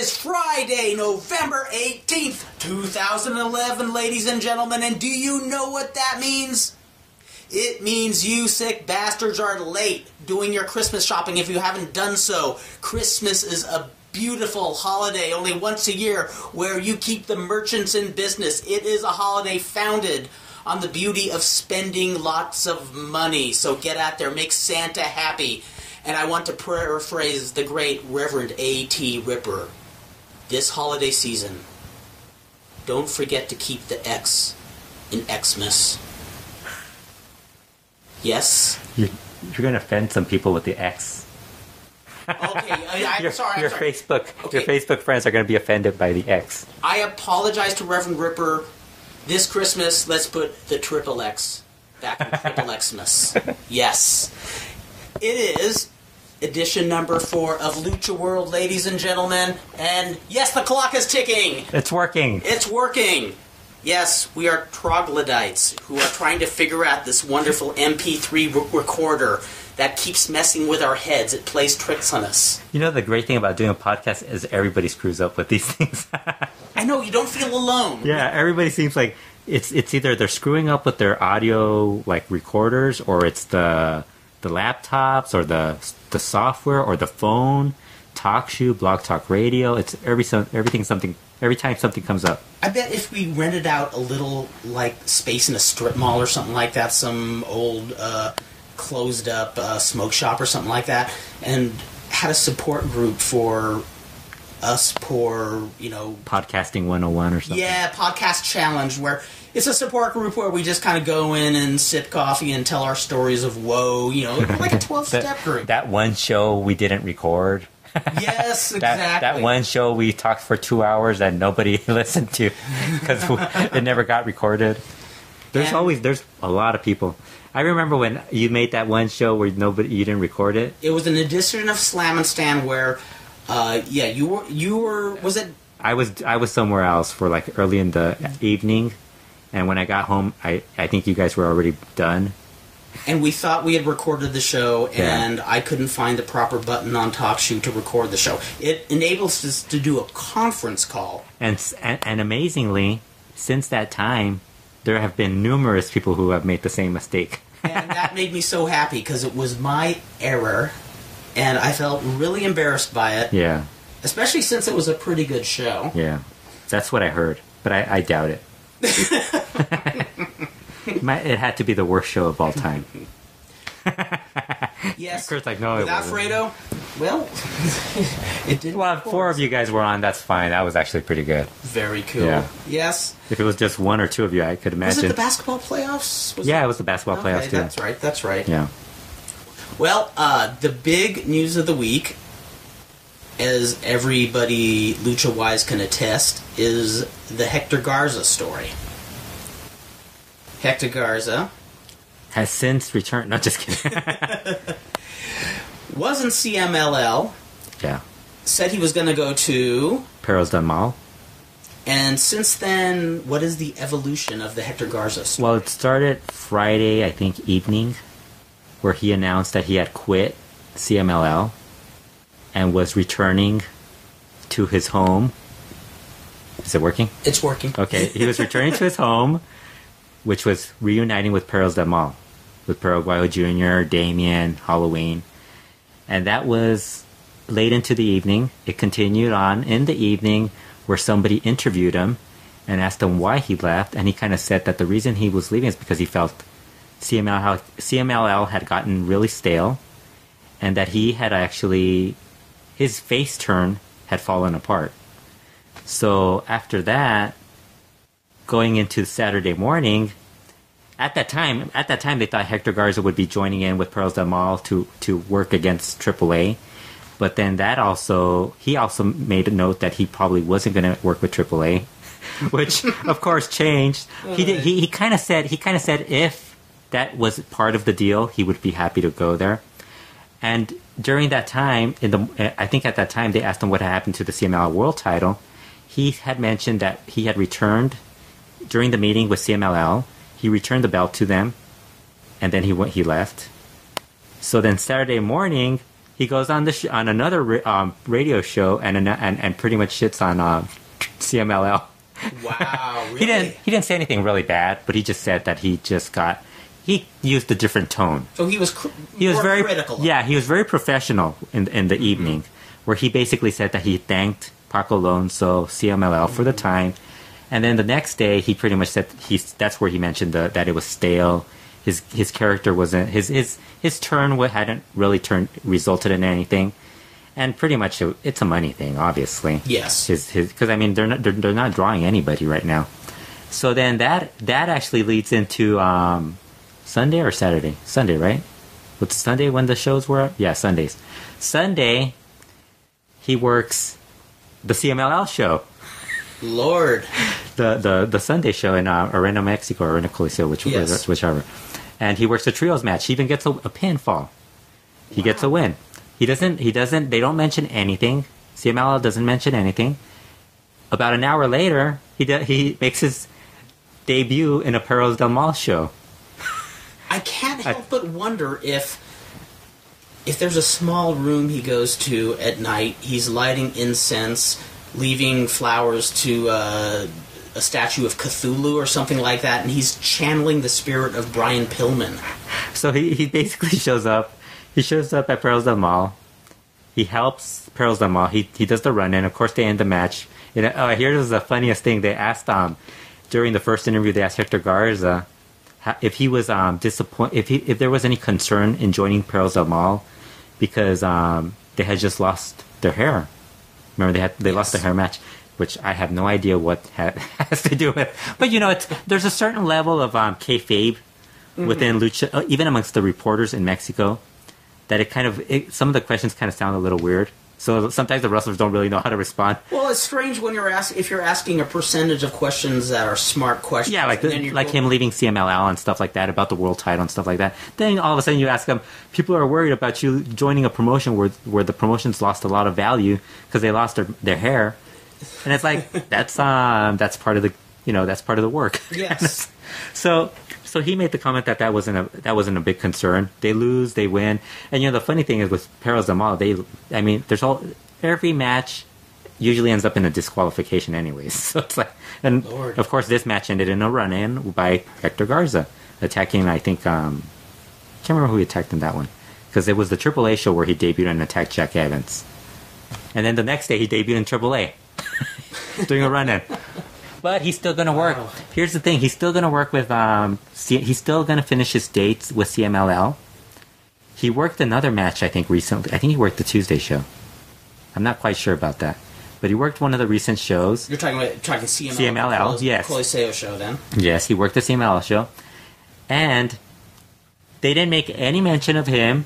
is Friday, November 18th, 2011, ladies and gentlemen, and do you know what that means? It means you sick bastards are late doing your Christmas shopping if you haven't done so. Christmas is a beautiful holiday only once a year where you keep the merchants in business. It is a holiday founded on the beauty of spending lots of money. So get out there, make Santa happy. And I want to paraphrase the great Reverend A.T. Ripper. This holiday season, don't forget to keep the X in Xmas. Yes? You're going to offend some people with the X. Okay, I'm sorry. Your Facebook friends are going to be offended by the X. I apologize to Reverend Ripper. This Christmas, let's put the triple X back in triple Xmas. Yes. It is edition number 4 of LuchaWorld, ladies and gentlemen. And yes, the clock is ticking. It's working. It's working. Yes, we are troglodytes who are trying to figure out this wonderful MP3 recorder that keeps messing with our heads. It plays tricks on us. You know, the great thing about doing a podcast is everybody screws up with these things. I know, you don't feel alone. Yeah, everybody seems like it's either they're screwing up with their audio like recorders, or it's the laptops, or the software, or the phone, TalkShoe, Blog Talk Radio. It's everything something. Every time something comes up. I bet if we rented out a little, like, space in a strip mall or something like that, some old, closed-up smoke shop or something like that, and had a support group for us poor, Podcasting 101 or something. Yeah, Podcast Challenge, where it's a support group where we just kind of go in and sip coffee and tell our stories of woe, like a 12-step group. That one show we didn't record. Yes, exactly. That one show we talked for 2 hours that nobody listened to because it never got recorded. There's a lot of people. I remember when you made that one show where you didn't record it. It was an edition of Slam and Stan where, you were. Was it? I was somewhere else for like early in the evening, and when I got home, I think you guys were already done. And we thought we had recorded the show, and I couldn't find the proper button on TalkShoe to record the show. It enables us to do a conference call. And amazingly, since that time, there have been numerous people who have made the same mistake. And that made me so happy, because it was my error, and I felt really embarrassed by it. Yeah. Especially since it was a pretty good show. Yeah. That's what I heard, but I doubt it. It had to be the worst show of all time. Yes. Kurt's like, no, without Fredo, well, it didn't. Well, 4 of you guys were on, that's fine. That was actually pretty good. Very cool. Yeah. Yes. If it was just 1 or 2 of you, I could imagine. Was it the basketball playoffs? It was the basketball playoffs, too. That's right. Yeah. Well, the big news of the week, as everybody Lucha-wise can attest, is the Hector Garza story. Hector Garza has since returned. No, just kidding. Was in CMLL. Yeah. Said he was going to go to Perros Del Mal. And since then, what is the evolution of the Hector Garza story? Well, it started Friday, I think, evening, where he announced that he had quit CMLL and was returning to his home. Is it working? It's working. Okay. He was returning to his home, which was reuniting with Perros Del Mal, with Perro Aguayo Jr., Damien, Halloween. And that was late into the evening. It continued on in the evening where somebody interviewed him and asked him why he left. And he kind of said that the reason he was leaving is because he felt CMLL had gotten really stale, and that he had actually, his face turn had fallen apart. So after that, going into Saturday morning, at that time they thought Hector Garza would be joining in with Perros Del Mal to work against AAA. But then he also made a note that he probably wasn't going to work with AAA, which of course changed. He kind of said if that was part of the deal, he would be happy to go there. And during that time, I think at that time they asked him what had happened to the CMLL World Title. He had mentioned that he had returned during the meeting with CMLL. He returned the belt to them, and then he left. So then Saturday morning, he goes on on another radio show and pretty much shits on CMLL. Wow, really? He didn't say anything really bad, but he just said that he used a different tone. So he was more very critical. Yeah, he was very professional in the evening, where he basically said that he thanked Paco Alonso, CMLL for the time, and then the next day he pretty much said that's where he mentioned that it was stale. His character wasn't his turn hadn't really resulted in anything, and pretty much it's a money thing, obviously. Yes. Because I mean they're not drawing anybody right now. So then that actually leads into Sunday or Saturday? Sunday, right? What's Sunday when the shows were up? Yeah, Sundays. Sunday, he works the CMLL show. Lord. The Sunday show in Arena Mexico or Arena Coliseo, whichever. And he works a trios match. He even gets a pinfall. He gets a win. He doesn't, they don't mention anything. CMLL doesn't mention anything. About an hour later, he makes his debut in a Perros Del Mal show. I can't help but wonder if there's a small room he goes to at night, he's lighting incense, leaving flowers to a statue of Cthulhu or something like that, and he's channeling the spirit of Brian Pillman. So he basically shows up. He shows up at Perros Del Mal. He helps Perros Del Mal. He does the run-in. Of course, they end the match. Here's the funniest thing. They asked during the first interview, they asked Hector Garza if he was disappointed, if there was any concern in joining Perros Del Mal because they had just lost their hair. Remember, they lost the hair match, which I have no idea what has to do with. But there's a certain level of kayfabe within lucha, even amongst the reporters in Mexico, that some of the questions kind of sound a little weird. So sometimes the wrestlers don't really know how to respond. Well, it's strange when if you're asking a percentage of questions that are smart questions. Yeah, like him leaving CMLL and stuff like that, about the world title and stuff like that. Then all of a sudden you ask them, people are worried about you joining a promotion where the promotion's lost a lot of value because they lost their hair, and it's like that's part of the work. Yes. So he made the comment that wasn't a big concern. They lose, they win, and the funny thing is with Perros Del Mal, every match usually ends up in a disqualification anyways. So it's like, and Lord. Of course this match ended in a run-in by Hector Garza attacking. I think can't remember who he attacked in that one because it was the AAA show where he debuted and attacked Jack Evans, and then the next day he debuted in AAA doing a run-in. But he's still going to work. Wow. Here's the thing. He's still going to work with... he's still going to finish his dates with CMLL. He worked another match, I think, recently. I think he worked the Tuesday show. I'm not quite sure about that. But he worked one of the recent shows. You're talking CMLL? CMLL, yes. Coliseo show, then? Yes, he worked the CMLL show. And they didn't make any mention of him.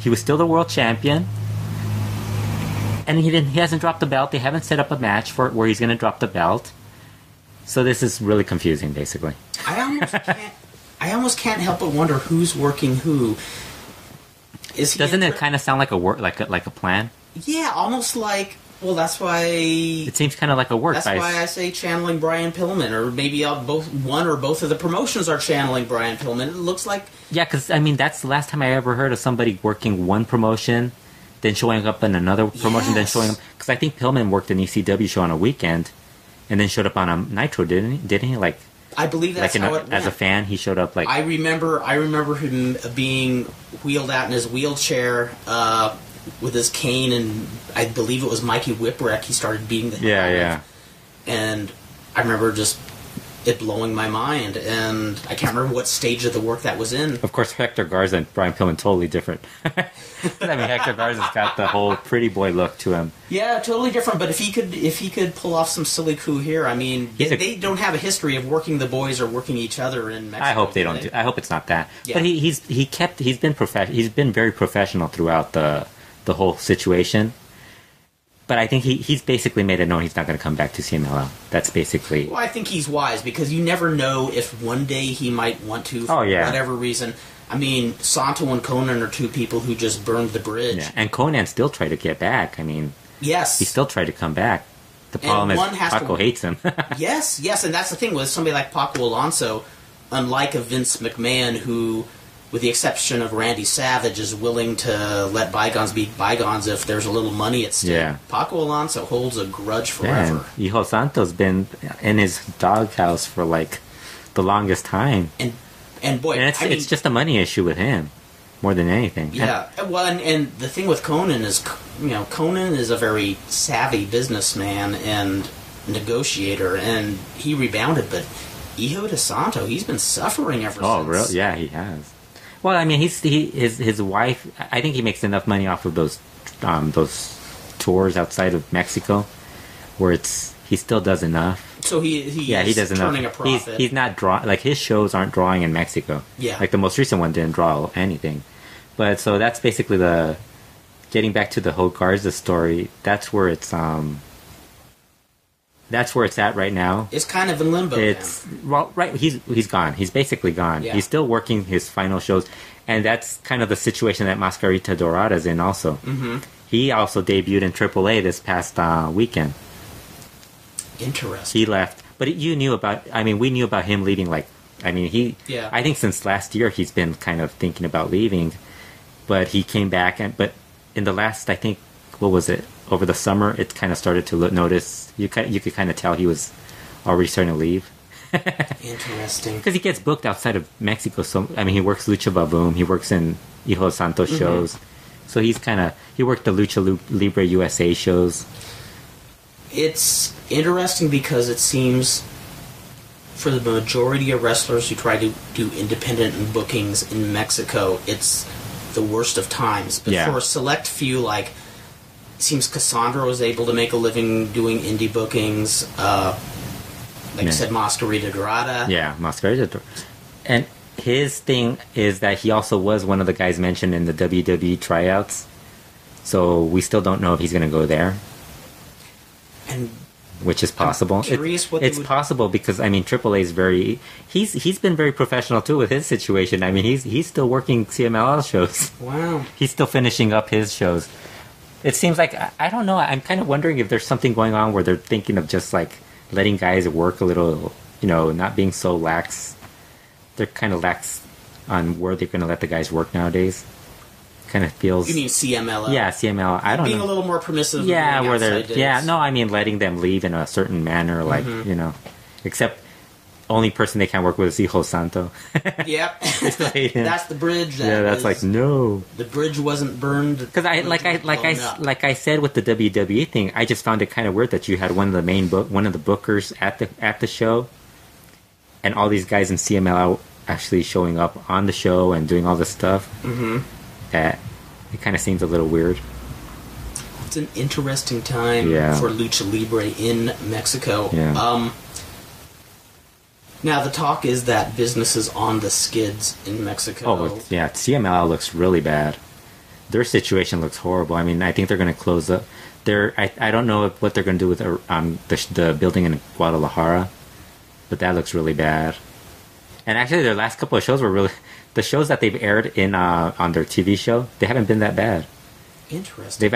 He was still the world champion. And he hasn't dropped the belt. They haven't set up a match where he's going to drop the belt. So this is really confusing, basically. I almost can't help but wonder who's working who. Doesn't it kind of sound like a plan? Yeah, almost like. Well, that's why. It seems kind of like a work. That's why I say channeling Brian Pillman, or maybe one or both of the promotions are channeling Brian Pillman. It looks like. Yeah, because that's the last time I ever heard of somebody working one promotion, then showing up in another promotion, then showing up. Because I think Pillman worked an ECW show on a weekend. And then showed up on a Nitro, didn't he? Like, I believe that's how it went. As a fan, he showed up like. I remember him being wheeled out in his wheelchair with his cane, and I believe it was Mikey Whipwreck. He started beating the hell out of. And I remember just it blowing my mind, and I can't remember what stage of the work that was in. Of course, Hector Garza and Brian Pillman totally different. Hector Garza's got the whole pretty boy look to him. Yeah, totally different. But if he could pull off some silly coup here, they don't have a history of working the boys or working each other in Mexico. I hope they don't. I hope it's not that. Yeah. But he's been very professional throughout the whole situation. But I think he's basically made it known he's not going to come back to CMLL. That's basically... Well, I think he's wise, because you never know if one day he might want to, for whatever reason. Santo and Conan are two people who just burned the bridge. Yeah, and Conan still tried to get back. Yes. He still tried to come back. The problem is Paco hates him. Yes, and that's the thing with somebody like Paco Alonso, unlike a Vince McMahon who with the exception of Randy Savage, is willing to let bygones be bygones if there's a little money at stake. Yeah. Paco Alonso holds a grudge Yeah, forever. and Hijo Santo's been in his doghouse for like the longest time. And boy, And it's just a money issue with him more than anything. Yeah, well, and the thing with Conan is, Conan is a very savvy businessman and negotiator, and he rebounded, but Hijo de Santo, he's been suffering ever since. Oh, really? Yeah, he has. Well, I mean, his wife. I think he makes enough money off of those tours outside of Mexico, where he still does enough. So he does turning enough. A profit. He's not like his shows aren't drawing in Mexico. Yeah, like the most recent one didn't draw anything. But so that's basically getting back to the whole Garza story. That's where it's at right now. It's kind of in limbo. He's gone. He's basically gone. Yeah. He's still working his final shows, and that's kind of the situation that Mascarita Dorada is in. Also, Mm-hmm. He also debuted in AAA this past weekend. Interesting. He left, but we knew about him leaving. I think since last year he's been kind of thinking about leaving, but he came back. But in the last, I think, what was it? Over the summer, it kind of started to notice. You could kind of tell he was already starting to leave. Interesting. Because he gets booked outside of Mexico. So he works Lucha Baboom. He works in Hijo Santos shows. So he worked the Lucha Libre USA shows. It's interesting because it seems for the majority of wrestlers who try to do independent bookings in Mexico, it's the worst of times. But for a select few, like, it seems Cassandra was able to make a living doing indie bookings. You said, Mascarita Dorada. Yeah, Mascarita Dorada. And his thing is that he also was one of the guys mentioned in the WWE tryouts. So we still don't know if he's going to go there. And which is possible. I'm curious it's possible because AAA is very. He's been very professional too with his situation. He's still working CMLL shows. Wow. He's still finishing up his shows. It seems like I don't know. I'm kind of wondering if there's something going on where they're thinking of just like letting guys work a little, not being so lax. They're kind of lax on where they're going to let the guys work nowadays. Kind of feels. You mean CMLL? Yeah, CMLL. I don't know. Being a little more permissive. Yeah, where they're. Yeah, no, letting them leave in a certain manner, like except only person they can't work with is Hijo Santo. Yep, that's the bridge. That's like no. The bridge wasn't burned because like I said with the WWE thing, I just found it kind of weird that you had one of the bookers at the show, and all these guys in CMLL actually showing up on the show and doing all this stuff. Mm-hmm. That it kind of seems a little weird. It's an interesting time for Lucha Libre in Mexico. Yeah. Now the talk is that business is on the skids in Mexico. Oh yeah, CMLL looks really bad. Their situation looks horrible. I think they're going to close up. I don't know what they're going to do with the building in Guadalajara, but that looks really bad. And actually, their last couple of shows were really. The shows that they've aired in on their TV show, they haven't been that bad. Interesting.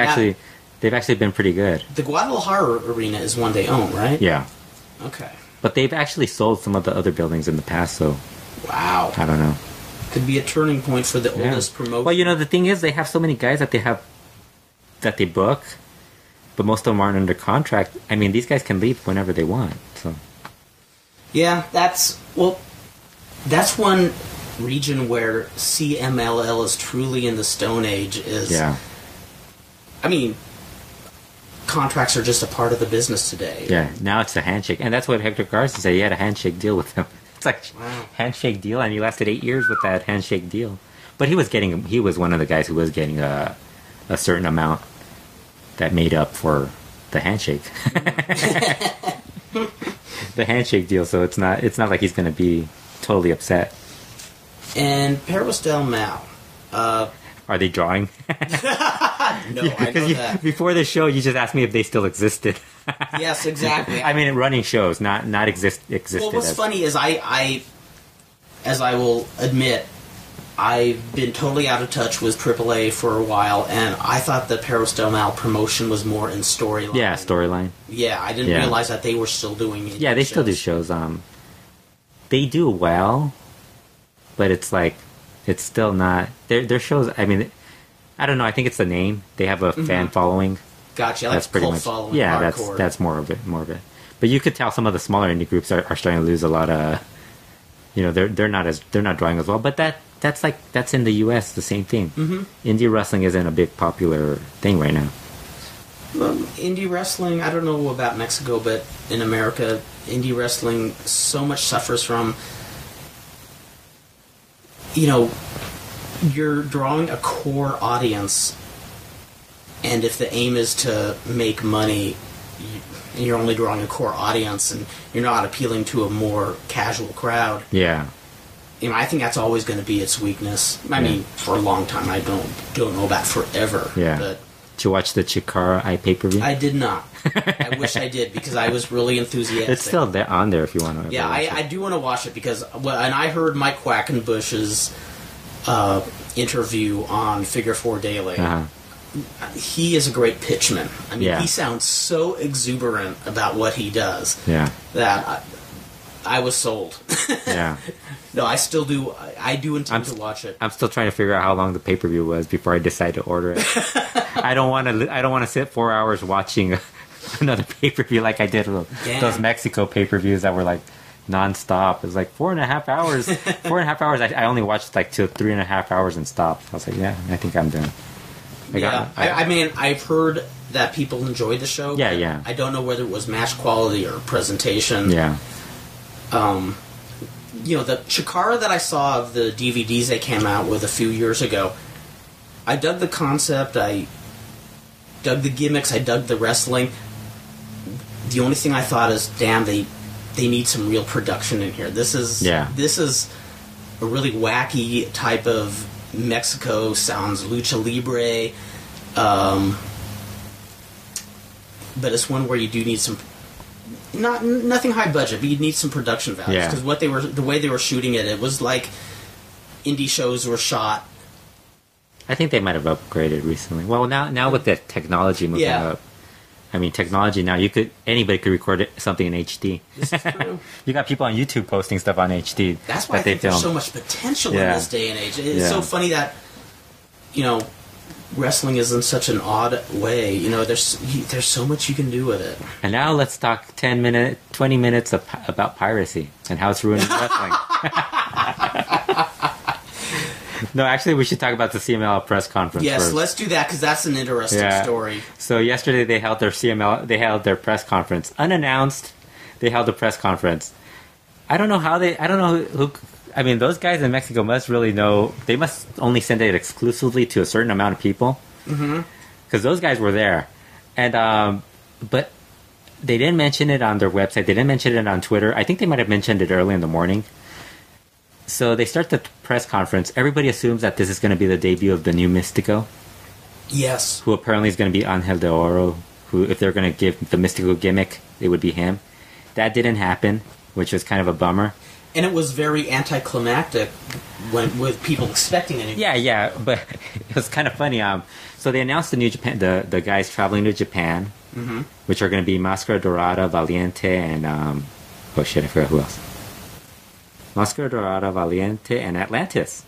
They've actually been pretty good. The Guadalajara arena is one they own, right? Yeah. Okay. But they've actually sold some of the other buildings in the past, so. Wow. I don't know. Could be a turning point for the oldest promotion. Well, the thing is, they have so many guys that they book, but most of them aren't under contract. These guys can leave whenever they want. So. Yeah, that's one region where CMLL is truly in the Stone Age. Contracts are just a part of the business today. Yeah, now it's a handshake, and that's what Hector Garza said. He had a handshake deal with him. It's like handshake deal, and he lasted 8 years with that handshake deal. But he was one of the guys who was getting a certain amount that made up for the handshake. The handshake deal. So it's not like he's going to be totally upset. And Perros Del Mal. Are they drawing? No, I know that. Before the show, you just asked me if they still existed. Yes, exactly. Running shows, not existed. Well, what's funny is as I will admit, I've been totally out of touch with AAA for a while, and I thought the Perros Del Mal promotion was more in storyline. Yeah, storyline. Yeah, I didn't realize that they were still doing it. Yeah, they still do shows. They do well, but it's like it's still not. Their shows. I mean, I don't know. I think it's the name. They have a fan following. Gotcha. That's pretty much following. Yeah, hardcore. that's more of it. But you could tell some of the smaller indie groups are starting to lose a lot of. They're not drawing as well. But that's in the U.S. the same thing. Indie wrestling isn't a big popular thing right now. Indie wrestling, I don't know about Mexico, but in America, indie wrestling so much suffers from, you're drawing a core audience, and if the aim is to make money, you're only drawing a core audience, and you're not appealing to a more casual crowd. Yeah. I think that's always going to be its weakness. I mean, for a long time. I don't know about forever. Yeah. But did you watch the Chikara pay-per-view? I did not. I wish I did, because I was really enthusiastic. It's still on there if you want to. Yeah, I do want to watch it, because and I heard Mike Quackenbush's interview on Figure 4 Daily. Uh-huh. He is a great pitchman. I mean, Yeah. he sounds so exuberant about what he does Yeah. that I was sold. Yeah. No, I still do. I do intend to watch it. I'm still trying to figure out how long the pay-per-view was before I decide to order it. I don't want to sit 4 hours watching another pay-per-view like I did with those Mexico pay-per-views that were like non-stop. It was like 4.5 hours. 4.5 hours. I only watched like 3.5 hours and stopped. I was like, yeah, I think I'm done. I mean, I've heard that people enjoyed the show. Yeah, yeah. I don't know whether it was match quality or presentation. Yeah. The Chikara that I saw of the DVDs they came out with a few years ago, I dug the concept, I dug the gimmicks, I dug the wrestling. The only thing I thought is, damn, they need some real production in here. This is a really wacky type of Mexico, sounds lucha libre, but it's one where you do need some, nothing high budget, but you need some production values, because the way they were shooting it was like indie shows were shot. I think they might have upgraded recently. Well, now with the technology moving up, I mean, technology now, anybody could record something in HD. This is true. You got people on YouTube posting stuff on HD. That's why I think there's so much potential in this day and age. It's so funny that, wrestling is in such an odd way. There's so much you can do with it. And now let's talk 20 minutes about piracy and how it's ruining wrestling. No, actually, we should talk about the CMLL press conference. Yes, first. let's do that, because that's an interesting story. So yesterday they held their press conference unannounced. They held a press conference. I don't know who. I mean, those guys in Mexico must really know. They must only send it exclusively to a certain amount of people. Because those guys were there, and but they didn't mention it on their website. They didn't mention it on Twitter. I think they might have mentioned it early in the morning. So they start the press conference. Everybody assumes that this is going to be the debut of the new Mystico. Yes. Who apparently is going to be Angel de Oro. Who, if they're going to give the Mystico gimmick, it would be him. That didn't happen, which was kind of a bummer. And it was very anticlimactic with people expecting it. Yeah, but it was kind of funny. So they announced the New Japan, the guys traveling to Japan, which are going to be Mascara Dorada, Valiente, and I forgot who else. Mascara Dorada, Valiente, and Atlantis.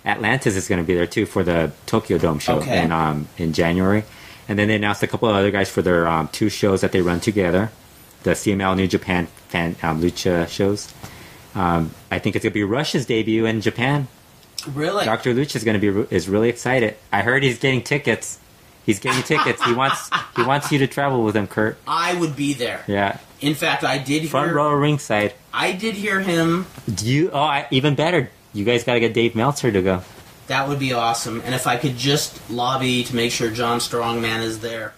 Atlantis is going to be there too for the Tokyo Dome show in January. And then they announced a couple of other guys for their 2 shows that they run together, the CML New Japan Lucha shows. I think it's going to be Rush's debut in Japan. Really? Dr. Lucha is really excited. I heard he's getting tickets. He wants you to travel with him, Kurt. I would be there. Yeah. In fact, I did front row ringside. I did hear him. Even better. You guys got to get Dave Meltzer to go. That would be awesome. And if I could just lobby to make sure John Strongman is there,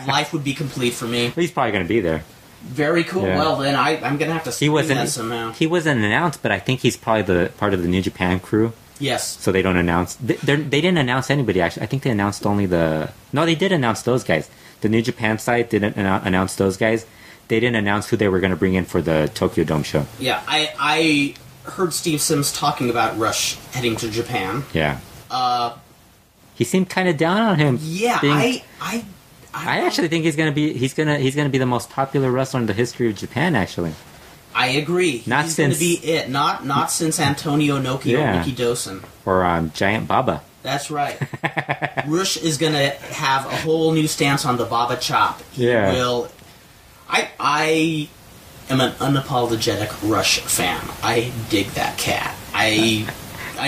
life would be complete for me. He's probably going to be there. Very cool. Yeah. Well, then I'm going to have to stream that somehow. He wasn't announced, but I think he's probably part of the New Japan crew. Yes. So they don't announce. They didn't announce anybody, actually. I think they announced only the... No, they did announce those guys. The New Japan site didn't announce those guys. They didn't announce who they were going to bring in for the Tokyo Dome show. Yeah, I heard Steve Sims talking about Rush heading to Japan. Yeah. He seemed kind of down on him. Yeah, I actually think he's gonna be the most popular wrestler in the history of Japan. Actually, I agree. Not He's since... going to be it. Not since Antonio Inoki or Mickey Dosen. Or Giant Baba. That's right. Rush is going to have a whole new stance on the Baba Chop. He will... I am an unapologetic Rush fan. I dig that cat. I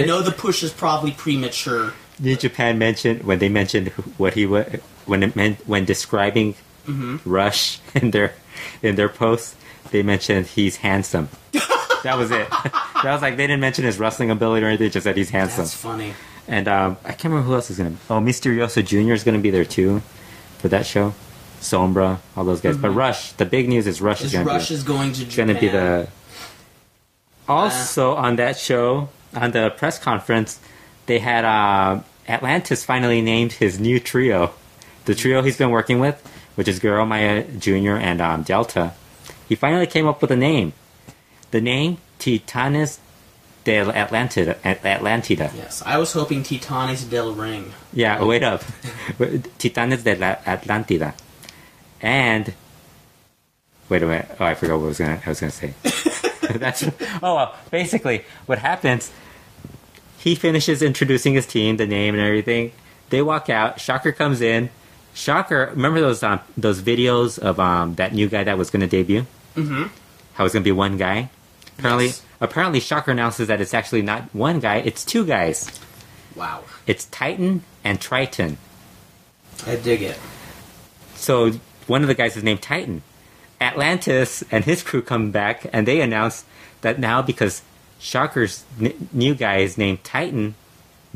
know the push is probably premature. New Japan mentioned when they mentioned what he was when describing Rush in their posts, they mentioned he's handsome. That was it. That was like they didn't mention his wrestling ability or anything, just that he's handsome. That's funny. And I can't remember who else is gonna. Oh, Mysterioso Jr. is gonna be there too for that show. Sombra, all those guys. But Rush, the big news is Rush is going to Japan. Going to be the. Also on that show, on the press conference, they had Atlantis finally named his new trio, the trio he's been working with, which is Goro Maya Jr. and Delta. He finally came up with a name. The name Titanes del Atlantida. Yes, I was hoping Titanes del Ring. Yeah, wait up, Titanes del Atlantida. And wait a minute. Oh, I forgot what I was gonna say. Basically, what happens? He finishes introducing his team, the name, and everything. They walk out. Shocker comes in. Shocker, remember those videos of that new guy that was going to debut? Mm-hmm. How it's going to be one guy. Apparently, Shocker announces that it's actually not one guy; it's two guys. Wow! It's Titan and Triton. I dig it. So. One of the guys is named Titan. Atlantis and his crew come back, and they announce that now because Shocker's new guy is named Titan,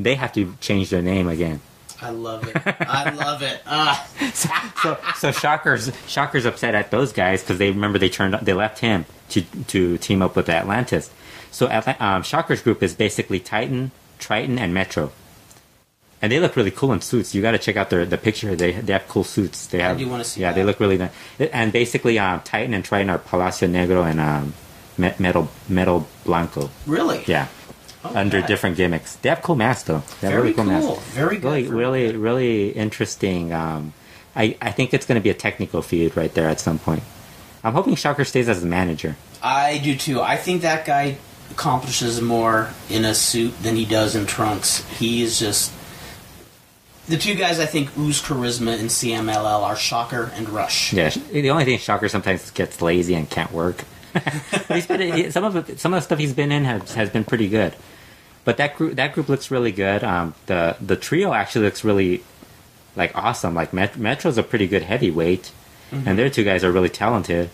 they have to change their name again. I love it. I love it. So Shocker's upset at those guys because they left him to team up with Atlantis. So Shocker's group is basically Titan, Triton, and Metro. And they look really cool in suits. You got to check out the picture. They have cool suits. I do want to see that. Yeah, they look really nice. And basically, Titan and Triton are Palacio Negro and Metal Blanco. Really? Yeah. Okay. Under different gimmicks. They have cool masks, though. They have very really cool masks. Very good. Really interesting. I think it's going to be a technical feud right there at some point. I'm hoping Shocker stays as the manager. I do, too. I think that guy accomplishes more in a suit than he does in trunks. He is just... The two guys I think ooze charisma in CMLL are Shocker and Rush. Yeah, the only thing Shocker sometimes gets lazy and can't work. Some of the stuff he's been in has been pretty good. But that group looks really good. The trio actually looks really like awesome. Like Metro's a pretty good heavyweight, and their two guys are really talented.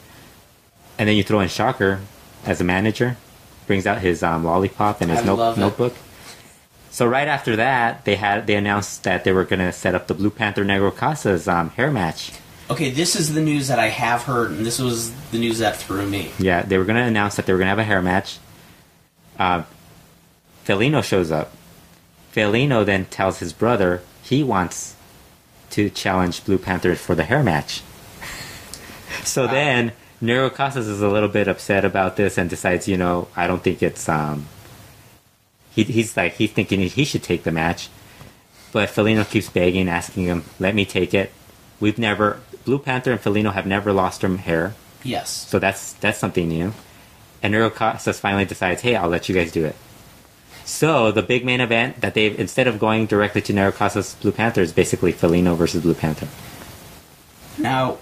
And then you throw in Shocker as a manager, brings out his lollipop and his notebook. So right after that, they announced that they were going to set up the Blue Panther Negro Casa's hair match. Okay, this is the news that I have heard, and this was the news that threw me. Yeah, they were going to announce that they were going to have a hair match. Felino shows up. Felino then tells his brother he wants to challenge Blue Panther for the hair match. So then, Negro Casas is a little bit upset about this and decides, I don't think it's... He's thinking he should take the match, but Felino keeps begging, asking him, "Let me take it." Blue Panther and Felino have never lost their hair. Yes. So that's something new. And Negro Casas finally decides, "Hey, I'll let you guys do it." So the big main event that instead of going directly to Negro Casas Blue Panther is basically Felino versus Blue Panther. Now,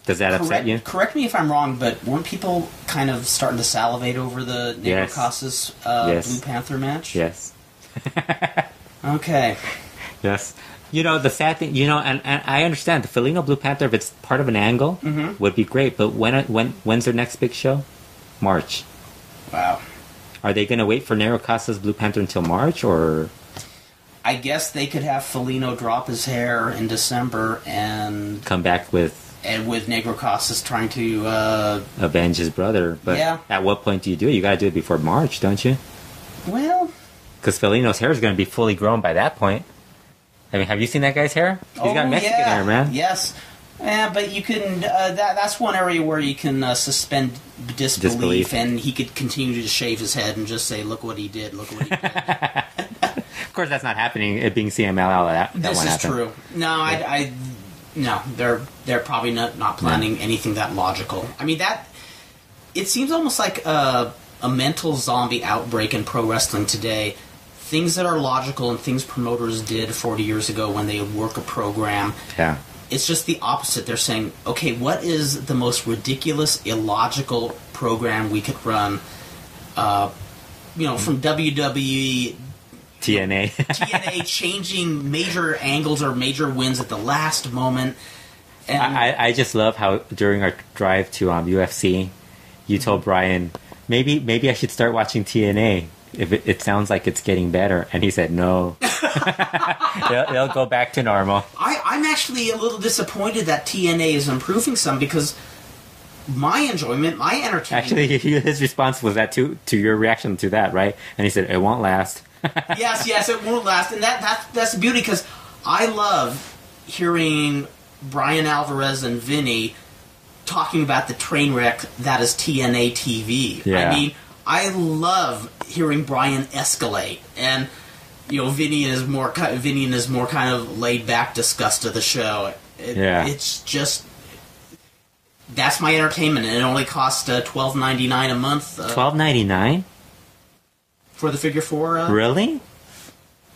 does that upset you? Correct me if I'm wrong, but weren't people kind of starting to salivate over the Negro Casas Blue Panther match? Yes. Okay. Yes. The sad thing, and I understand the Felino Blue Panther, if it's part of an angle, would be great. But when's their next big show? March. Wow. Are they going to wait for Negro Casas Blue Panther until March, or? I guess they could have Felino drop his hair in December and come back with Negro Casas trying to avenge his brother. But at what point do you do it? You got to do it before March, don't you? Well, because Felino's hair is going to be fully grown by that point. I mean, have you seen that guy's hair? He's got Mexican hair, man. Yes. Yeah, but you can. That's one area where you can suspend disbelief, and he could continue to shave his head and just say, "Look what he did! Look what he did!" Of course, that's not happening. It being CMLL, this is true. No, no, they're probably not planning anything that logical. I mean, it seems almost like a mental zombie outbreak in pro wrestling today. Things that are logical and things promoters did 40 years ago when they would work a program. Yeah. It's just the opposite. They're saying, okay, what is the most ridiculous, illogical program we could run? From WWE... TNA changing major angles or major wins at the last moment. And I just love how during our drive to UFC, you told Brian, maybe I should start watching TNA. If it sounds like it's getting better, and he said no. They'll go back to normal. I'm actually a little disappointed that TNA is improving some, because my enjoyment, my entertainment... Actually, his response was that to your reaction to that, right? And he said, it won't last. yes, it won't last. And that's the beauty, because I love hearing Brian Alvarez and Vinny talking about the train wreck that is TNA TV. Yeah. I mean, I love hearing Brian escalate, and Vinny and his more kind of laid back disgust of the show. It's just, that's my entertainment, and it only costs $12.99 a month. $12.99 for the figure 4. Really?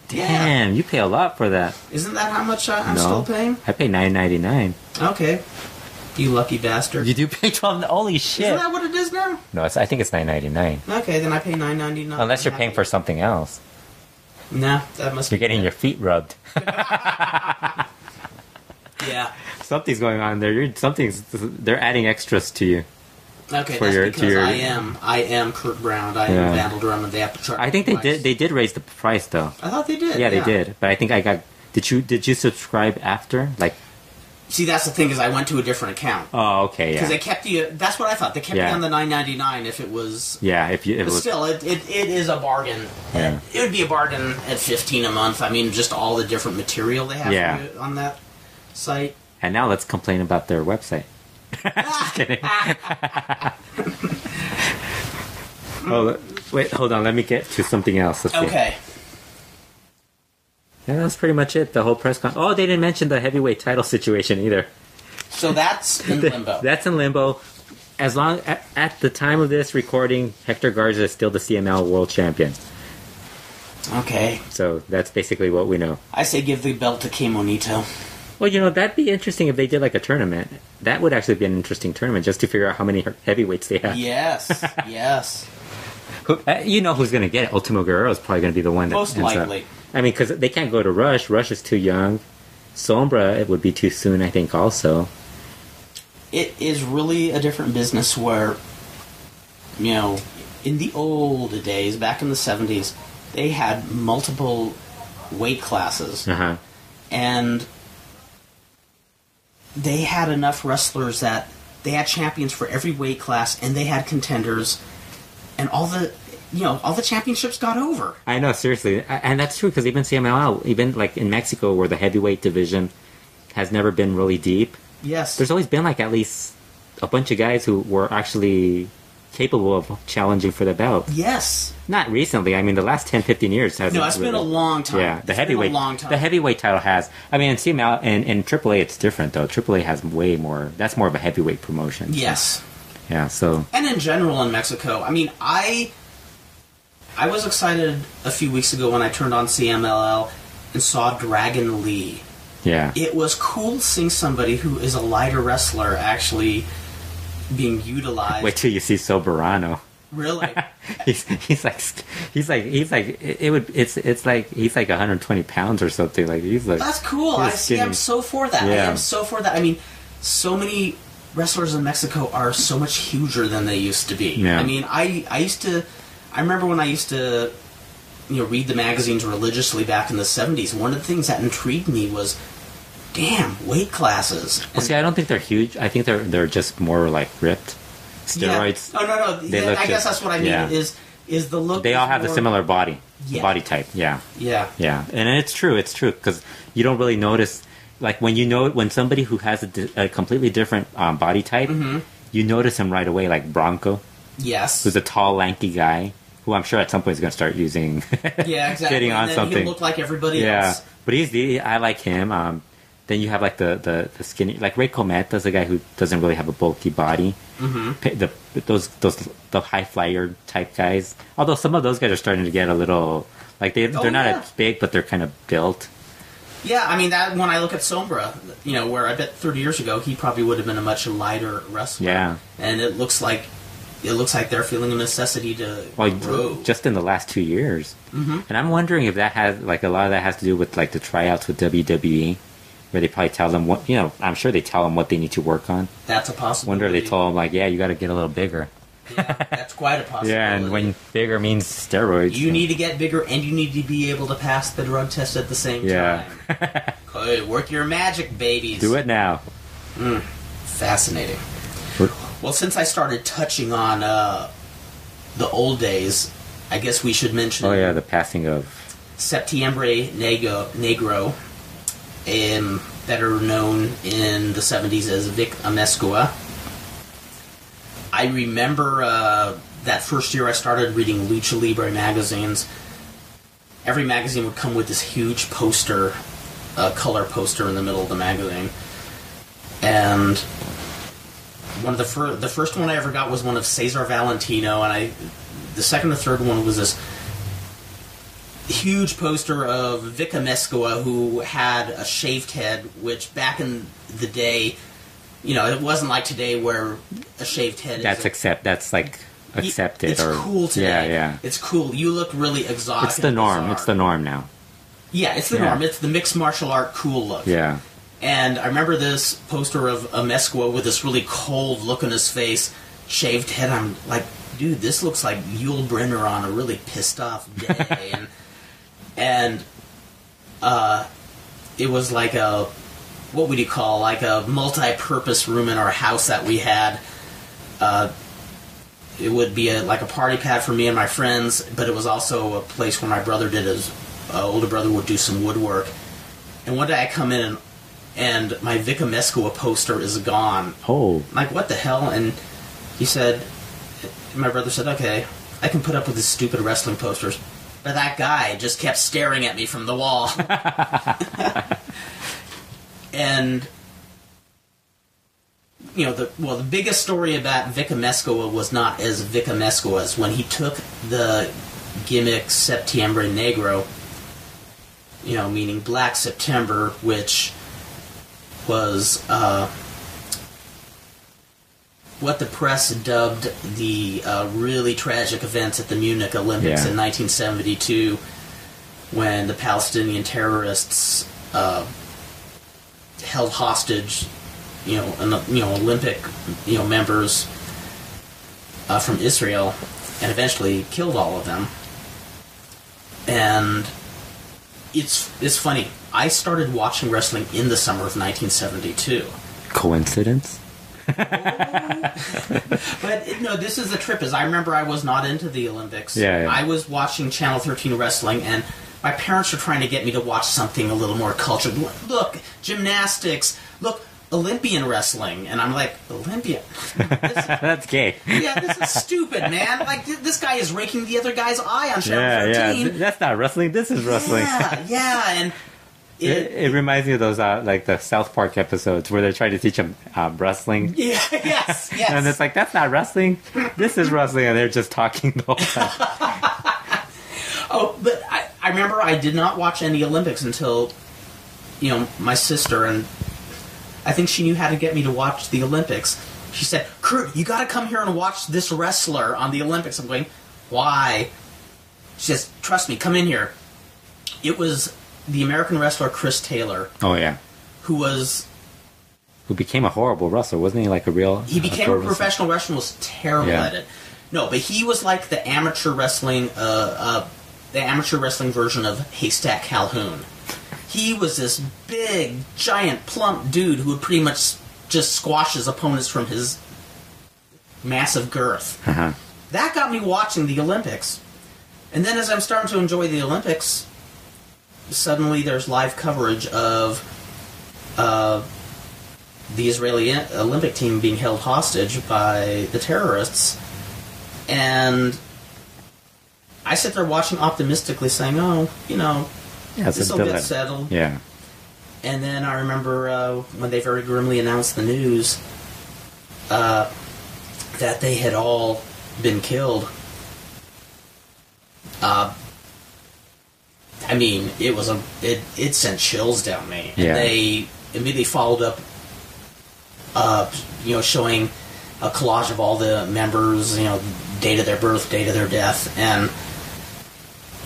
Damn, you pay a lot for that. Isn't that how much I'm still paying? I pay $9.99. Okay. You lucky bastard. You do pay $12. Holy shit! Isn't that what it is now? No, I think it's $9.99. Okay, then I pay $9.99. Unless you're paying for something else. Nah, that must. You're getting your feet rubbed. Yeah. Something's going on there. They're adding extras to you. Okay, that's because I am Kurt Brown. I am Vandal Drum, and they have to charge. I think they did raise the price though. I thought they did. Yeah, they did. But I think I got. Did you subscribe after? Like. See, that's the thing, is I went to a different account. Oh, okay, yeah. Because they kept you... That's what I thought. They kept you on the $9.99 if it was... Yeah, if it was... Still, it is a bargain. Yeah. It would be a bargain at $15 a month. I mean, just all the different material they have on that site. And now let's complain about their website. Just kidding. Wait, hold on. Let me get to something else. Okay. Yeah, that's pretty much it. The whole press con. Oh, they didn't mention the heavyweight title situation either. So that's in limbo. That's in limbo. As long at the time of this recording, Hector Garza is still the CMLL World Champion. Okay. So that's basically what we know. I say give the belt to Kay Monito. Well, that'd be interesting if they did like a tournament. That would actually be an interesting tournament, just to figure out how many heavyweights they have. Yes, yes. You know who's going to get it? Ultimo Guerrero is probably going to be the one that most likely. I mean, because they can't go to Rush. Rush is too young. Sombra, it would be too soon, I think, also. It is really a different business where, in the old days, back in the 70s, they had multiple weight classes. Uh-huh. And they had enough wrestlers that they had champions for every weight class, and they had contenders, and all the championships got over. I know, seriously. And that's true, because even CMLL, even like in Mexico, where the heavyweight division has never been really deep, yes, there's always been like at least a bunch of guys who were actually capable of challenging for the belt. Yes. Not recently. I mean, the last 10, 15 years hasn't. No, it's been a long time. Yeah, it's been a long time. The heavyweight title has. I mean, in CMLL and in AAA, it's different though. AAA has way more. That's more of a heavyweight promotion. Yes. Yeah. So. And in general in Mexico, I mean, I was excited a few weeks ago when I turned on CMLL and saw Dragon Lee. Yeah. It was cool seeing somebody who is a lighter wrestler actually being utilized. Wait till you see Soberano. Really? he's like 120 pounds or something. Like he's like. That's cool. I'm so for that. Yeah. I am so for that. I mean, so many wrestlers in Mexico are so much huger than they used to be. Yeah. I mean, I remember when I used to read the magazines religiously back in the 70s. One of the things that intrigued me was, damn, weight classes. Well, see, I don't think they're huge. I think they're just more like ripped. Steroids. Yeah. Oh no. I guess that's what I mean. Yeah. Is the look? They all have the similar body type. Yeah. Yeah. Yeah, and it's true. It's true because you don't really notice. Like when somebody who has a completely different body type, mm-hmm. you notice him right away. Like Bronco. Yes. Who's a tall, lanky guy who I'm sure at some point is going to start using. Yeah, exactly. Getting on and then something. He'll look like everybody else. But I like him. then you have like the skinny, like Ray Cometa's a guy who doesn't really have a bulky body. The high flyer type guys. Although some of those guys are starting to get a little like they're not as big, but they're kind of built. Yeah, I mean that when I look at Sombra, where I bet 30 years ago he probably would have been a much lighter wrestler. Yeah, and it looks like they're feeling a necessity to grow just in the last 2 years. And I'm wondering if that has like a lot of that has to do with like the tryouts with WWE. Where they probably tell them what, I'm sure they tell them what they need to work on. That's a possibility. Wonder if they told them, like, yeah, you got to get a little bigger. Yeah, that's quite a possibility. Yeah, and when bigger means steroids. You need to get bigger, and you need to be able to pass the drug test at the same time. Okay, work your magic, babies. Do it now. Fascinating. Well, since I started touching on the old days, I guess we should mention... Oh, yeah, the passing of... Septiembre Negro. Better known in the 70s as Vic Amezcua. I remember that first year I started reading Lucha Libre magazines. Every magazine would come with this huge poster, color poster in the middle of the magazine. And one of the first one I ever got was one of Cesar Valentino, and the second or third one was this huge poster of Vic Amezcua, who had a shaved head, which back in the day, it wasn't like today where a shaved head that's accepted. It's cool today. Yeah. It's cool. You look really exotic. It's the norm. Bizarre. It's the norm now. Yeah, it's the norm. It's the mixed martial art cool look. Yeah. And I remember this poster of Amezcua with this really cold look on his face, shaved head. I'm like, dude, this looks like Yul Brynner on a really pissed off day. And it was like what would you call, like a multi-purpose room in our house that we had. It would be like a party pad for me and my friends, but it was also a place where my brother did his older brother would do some woodwork. And one day I come in and my Vic Amezcua poster is gone. Oh. I'm like, what the hell? And my brother said, okay, I can put up with these stupid wrestling posters. But that guy just kept staring at me from the wall. And, the biggest story about Vic Amezcua was not as Vic Amezcua as when he took the gimmick Septiembre Negro, meaning Black September, which was what the press dubbed the really tragic events at the Munich Olympics in 1972, when the Palestinian terrorists held hostage, Olympic, members from Israel, and eventually killed all of them. And it's funny. I started watching wrestling in the summer of 1972. Coincidence? But this is the trip. Is I remember I was not into the Olympics. Yeah. I was watching Channel 13 wrestling, and my parents were trying to get me to watch something a little more cultured. Look, gymnastics. Look, Olympian wrestling. And I'm like, Olympian? That's gay. Yeah, this is stupid, man. Like, this guy is raking the other guy's eye on Channel 13. Yeah. That's not wrestling. This is wrestling. Yeah, and... It reminds me of those like the South Park episodes where they're trying to teach them wrestling. Yeah, yes. And it's like, that's not wrestling. This is wrestling, and they're just talking the whole time. Oh, but I remember I did not watch any Olympics until, my sister, and I think she knew how to get me to watch the Olympics. She said, Kurt, you got to come here and watch this wrestler on the Olympics. I'm going, why? She says, trust me, come in here. It was the American wrestler Chris Taylor. Oh, yeah. Who became a horrible wrestler, wasn't he? Like a real... He became a professional wrestler and was terrible at it. No, but he was like the amateur wrestling version of Haystack Calhoun. He was this big, giant, plump dude who would pretty much just squash his opponents from his massive girth. Uh-huh. That got me watching the Olympics. And then as I'm starting to enjoy the Olympics, suddenly there's live coverage of the Israeli Olympic team being held hostage by the terrorists. And I sit there watching optimistically saying, this will get settled. Yeah. And then I remember when they very grimly announced the news that they had all been killed. I mean, it sent chills down me. And they immediately followed up, showing a collage of all the members, date of their birth, date of their death. And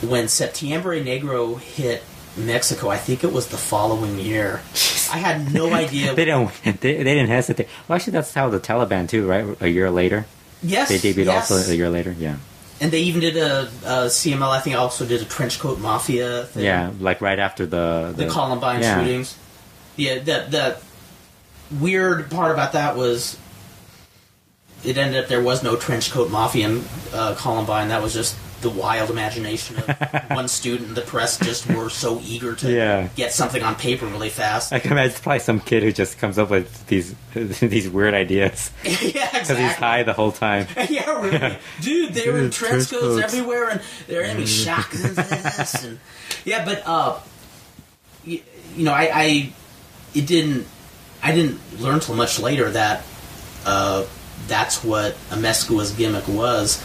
when Septiembre Negro hit Mexico, I think it was the following year. I had no idea. They didn't hesitate. Well, actually, that's how the Taliban too, right? A year later. Yes. They debuted also a year later. Yeah. And they even did a CML. I think also did a Trenchcoat Mafia thing. Yeah, like right after the Columbine shootings. Yeah. The weird part about that was it ended up there was no Trenchcoat Mafia in Columbine. That was just the wild imagination of one student. The press just were so eager to get something on paper really fast. I can imagine it's probably some kid who just comes up with these weird ideas. Yeah, exactly. Because he's high the whole time. Yeah, really. Dude, they were in trench coats everywhere, and they're having shotguns and this. And, yeah, but, I didn't learn till much later that that's what Amezcua's gimmick was.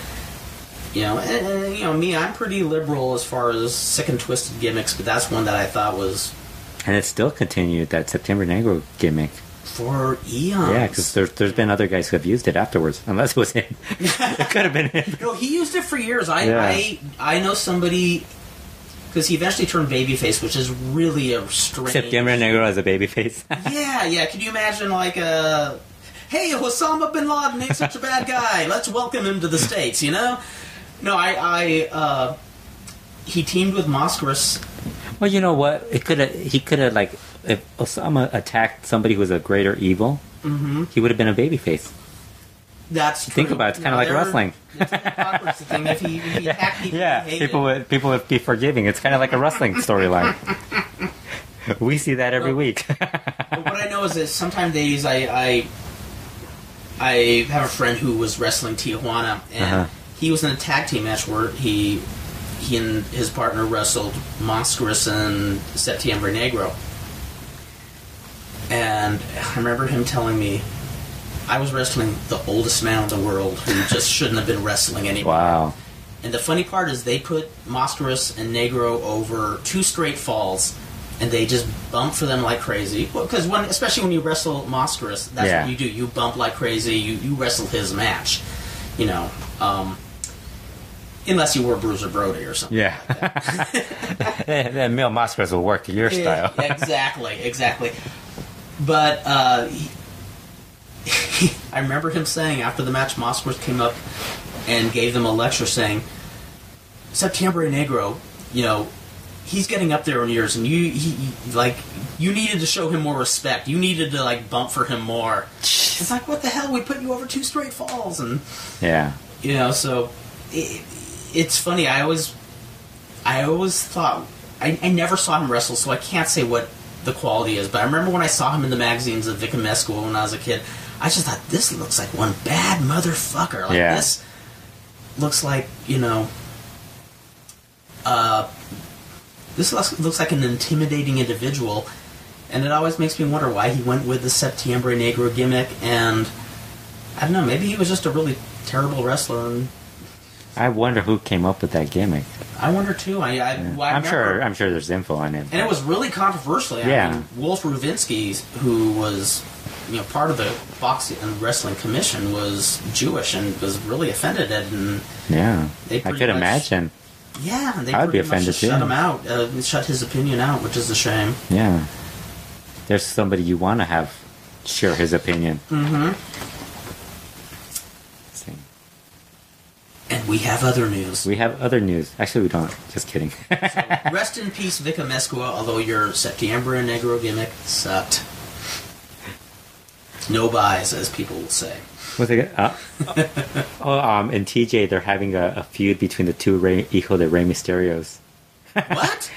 Me, I'm pretty liberal as far as sick and twisted gimmicks, but that's one that I thought was... And it still continued, that Septiembre Negro gimmick. For eons. Yeah, because there's been other guys who have used it afterwards, unless it was him. It could have been him. No, he used it for years. I know somebody... Because he eventually turned babyface, which is really a strange... Septiembre Negro as a babyface. Yeah. Can you imagine, like, hey, Osama bin Laden ain't such a bad guy. Let's welcome him to the States, No, he teamed with Mascaras. Well, you know what? He could have, like, if Osama attacked somebody who was a greater evil, he would have been a babyface. That's true. Think about it. It's kind of like wrestling. It's a hypocrisy thing. If he attacked people, people would be forgiving. It's kind of like a wrestling storyline. We see that every week. What I know is that sometimes I have a friend who was wrestling Tijuana, and he was in a tag team match where he and his partner wrestled Mascaras and Septiembre Negro. And I remember him telling me, I was wrestling the oldest man in the world who just shouldn't have been wrestling anymore. Wow. And the funny part is they put Mascaras and Negro over 2 straight falls, and they just bump for them like crazy. Well, because especially when you wrestle Mascaras, that's what you do. You bump like crazy. You wrestle his match. Unless you were Bruiser Brody or something. Yeah. Like then Mil Mascaras will work to your style. Exactly. But I remember him saying after the match, Mascaras came up and gave them a lecture saying, Septiembre Negro, he's getting up there in years, and you needed to show him more respect. You needed to bump for him more. Jeez. It's like, what the hell? We put you over 2 straight falls, and so it's funny. I always thought I never saw him wrestle, so I can't say what the quality is. But I remember when I saw him in the magazines of Vic Amezcua when I was a kid, I just thought, this looks like one bad motherfucker. This looks like this looks like an intimidating individual, and it always makes me wonder why he went with the Septiembre Negro gimmick. And I don't know, maybe he was just a really terrible wrestler. And I wonder who came up with that gimmick. I wonder too. I'm sure there's info on it. And it was really controversial. I mean, Wolf Ruvinsky, who was part of the boxing and wrestling commission, was Jewish and was really offended at it. And I could imagine. Yeah, they I would be pretty much offended shut him out, shut his opinion out, which is a shame. Yeah, there's somebody you want to have share his opinion. Mm-hmm. And we have other news. Actually, we don't. Just kidding. So, rest in peace, Vic Amezcua, although your Septiembre Negro gimmick sucked. No buys, as people will say. What's it? In TJ, they're having a feud between the 2 Hijo de Rey Mysterios. What?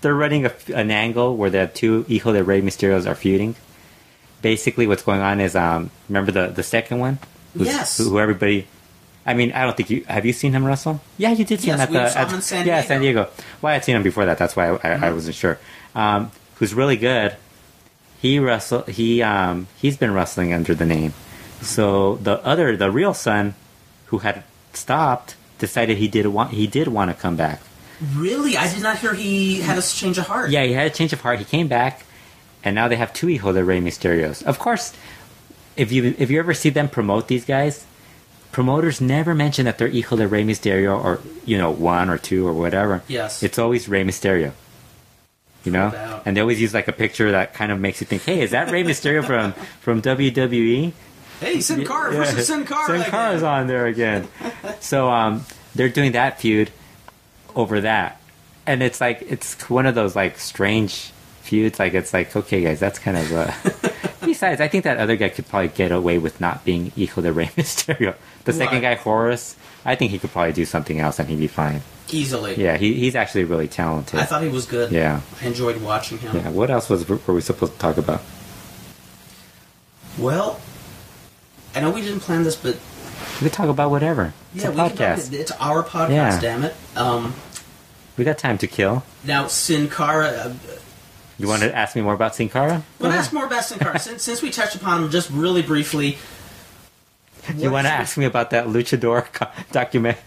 They're running an angle where the 2 Hijo de Rey Mysterios are feuding. Basically, what's going on is, remember the second one? Yes. Who everybody... I mean, I don't think have you seen him wrestle? Yeah, you did see him at San Diego. Well, I had seen him before that. That's why I wasn't sure. who's really good. He's been wrestling under the name. So the real son, who had stopped, decided he did want to come back. Really? I did not hear he had a change of heart. Yeah, he had a change of heart. He came back, and now they have 2 Hijo de Rey Mysterios. Of course, if you ever see them promote these guys, promoters never mention that they're Hijo de Rey Mysterio or 1 or 2 or whatever. Yes. It's always Rey Mysterio. And they always use like a picture that kind of makes you think, hey, is that Rey Mysterio from WWE? Hey, Sin Cara versus Sin Cara. Sin Cara's on there again. So they're doing that feud over that. And it's like, it's one of those like strange feuds. Like, it's like, okay, guys, that's kind of... Besides, I think that other guy could probably get away with not being Hijo de Rey Mysterio. The second guy, Horace, I think he could probably do something else and he'd be fine. Easily. Yeah, he's actually really talented. I thought he was good. Yeah. I enjoyed watching him. Yeah, what else were we supposed to talk about? Well, I know we didn't plan this, but... We could talk about whatever. It's a podcast. It's our podcast, damn it. We got time to kill. Now, Sin Cara... you want to ask me more about Sin Cara? I want to ask more about Sin Cara. since we touched upon him just really briefly... You want to ask me about that Luchador document...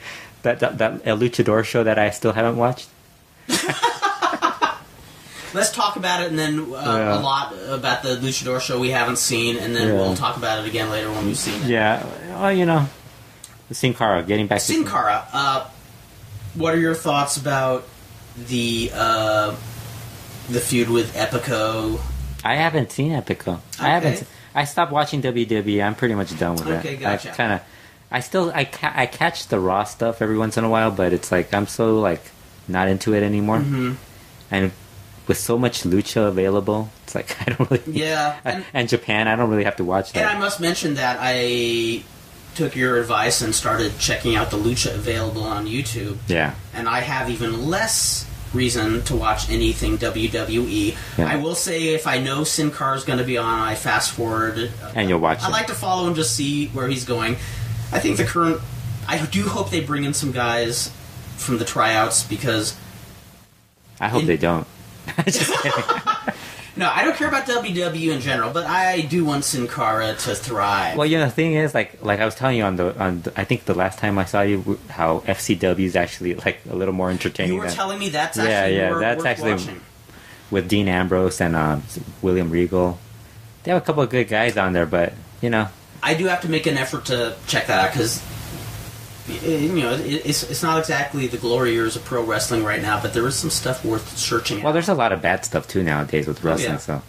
That El Luchador show that I still haven't watched? Let's talk about it, and then a lot about the Luchador show we haven't seen, and then we'll talk about it again later when we've seen it. Yeah, well, Sin Cara, getting back to Sin Cara. What are your thoughts about the feud with Epico? I haven't seen Epico. Okay. I stopped watching WWE. I'm pretty much done with it. Okay, gotcha. I catch the Raw stuff every once in a while, but it's like I'm so like not into it anymore. Mm-hmm. And with so much lucha available, it's like I don't really. Yeah. And Japan, I don't really have to watch that. And I must mention that I took your advice and started checking out the lucha available on YouTube. Yeah. And I have even less reason to watch anything WWE. Yeah. I will say if I know Sin Cara is going to be on, I fast forward. And you'll watch it. I like to follow him, just see where he's going. I think I do hope they bring in some guys from the tryouts because... I hope they don't. Just kidding. No, I don't care about WWE in general, but I do want Sin Cara to thrive. Well, the thing is, like I was telling you on the I think the last time I saw you, how FCW is actually like a little more entertaining. You were telling me that's actually that's worth actually watching. With Dean Ambrose and William Regal. They have a couple of good guys on there, but I do have to make an effort to check that out because it's not exactly the glory years of pro wrestling right now, but there is some stuff worth searching out. Well, there's a lot of bad stuff too nowadays with wrestling. Yeah. So,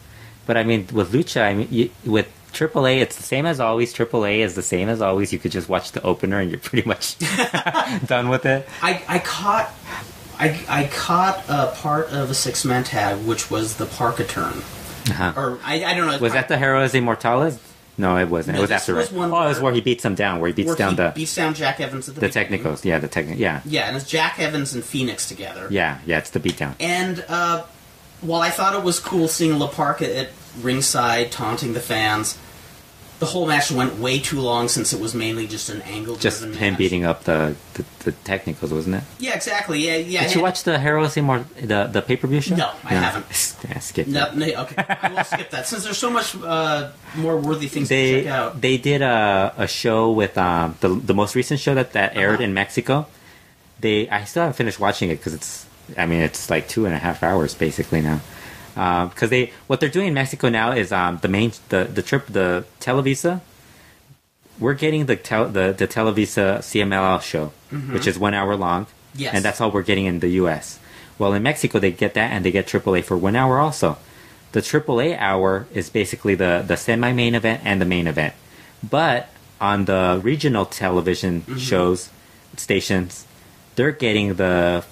but I mean, with lucha, with AAA, it's the same as always. AAA is the same as always. You could just watch the opener and you're pretty much done with it. I caught a part of a 6-man tag, which was the Parka turn. Uh-huh. Or I don't know. Was that the Héroes Inmortales? No, it wasn't. No, it was after. It was where he beats them down. Where he beats down Jack Evans at the Technicals. Yeah, the Technicals. Yeah. Yeah, and it's Jack Evans and Phoenix together. Yeah, it's the beatdown. And while I thought it was cool seeing La Parka at ringside taunting the fans, the whole match went way too long since it was mainly just an angle-driven match. Just him beating up the Technicals, wasn't it? Yeah, exactly. Yeah. Did you watch the the pay-per-view show? No, I haven't. Skip no, okay, I will skip that since there's so much more worthy things to check out. They did a show with the most recent show that aired in Mexico. I still haven't finished watching it because it's like 2.5 hours basically now. Because what they're doing in Mexico now is the Televisa. We're getting the Televisa CMLL show, which is 1 hour long. Yes. And that's all we're getting in the U.S. Well, in Mexico they get that, and they get AAA for 1 hour also. The AAA hour is basically the semi-main event and the main event. But on the regional television stations, they're getting the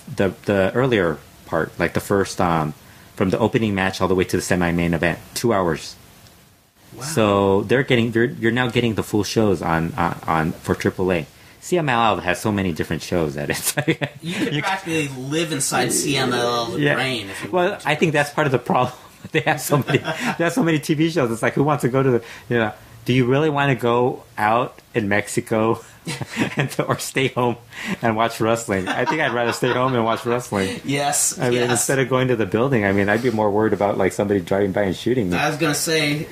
earlier part, like the first from the opening match all the way to the semi-main event, 2 hours. Wow. So you're now getting the full shows on for AAA. CMLL has so many different shows that it's like you could practically live inside CMLL's brain. If you well, I think that's part of the problem. They have so many TV shows. It's like who wants to go to do you really want to go out in Mexico or stay home and watch wrestling? I think I'd rather stay home and watch wrestling. Yes. I mean, instead of going to the building, I mean, I'd be more worried about like somebody driving by and shooting me. I was gonna say,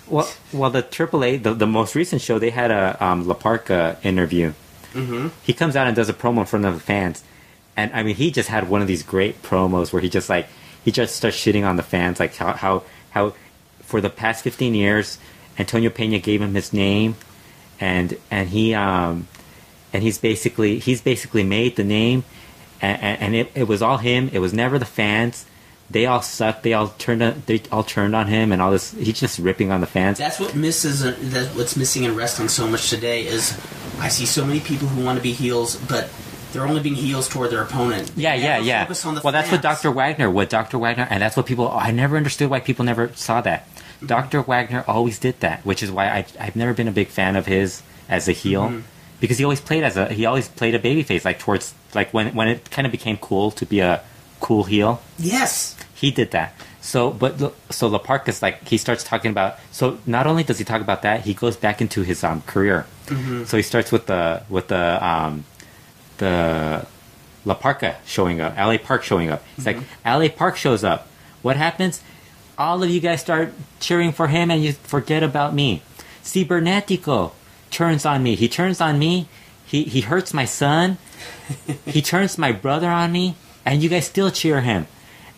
Well, the AAA, the most recent show, they had a La Parka interview. Mm-hmm. He comes out and does a promo in front of the fans, and I mean, he just had one of these great promos where he just starts shitting on the fans, like how for the past 15 years, Antonio Peña gave him his name, and he's basically made the name, and it was all him. It was never the fans. They all sucked. They all turned on him, and all this. He's just ripping on the fans. That's what what's missing in wrestling so much today is I see so many people who want to be heels, but they're only being heels toward their opponent. Yeah. Focus on the well, fans. that's what Dr. Wagner, and that's what people. I never understood why people never saw that. Dr. Wagner always did that, which is why I've never been a big fan of his as a heel, because he always played a babyface, like towards when it kind of became cool to be a cool heel. Yes, he did that. So La Parka's like, he starts talking about. So not only does he talk about that, he goes back into his career. Mm-hmm. So he starts with the La Parka showing up, LA Park showing up. It's like LA Park shows up. What happens? All of you guys start cheering for him, and you forget about me. Cibernetico turns on me. He turns on me. He hurts my son. He turns my brother on me, and you guys still cheer him.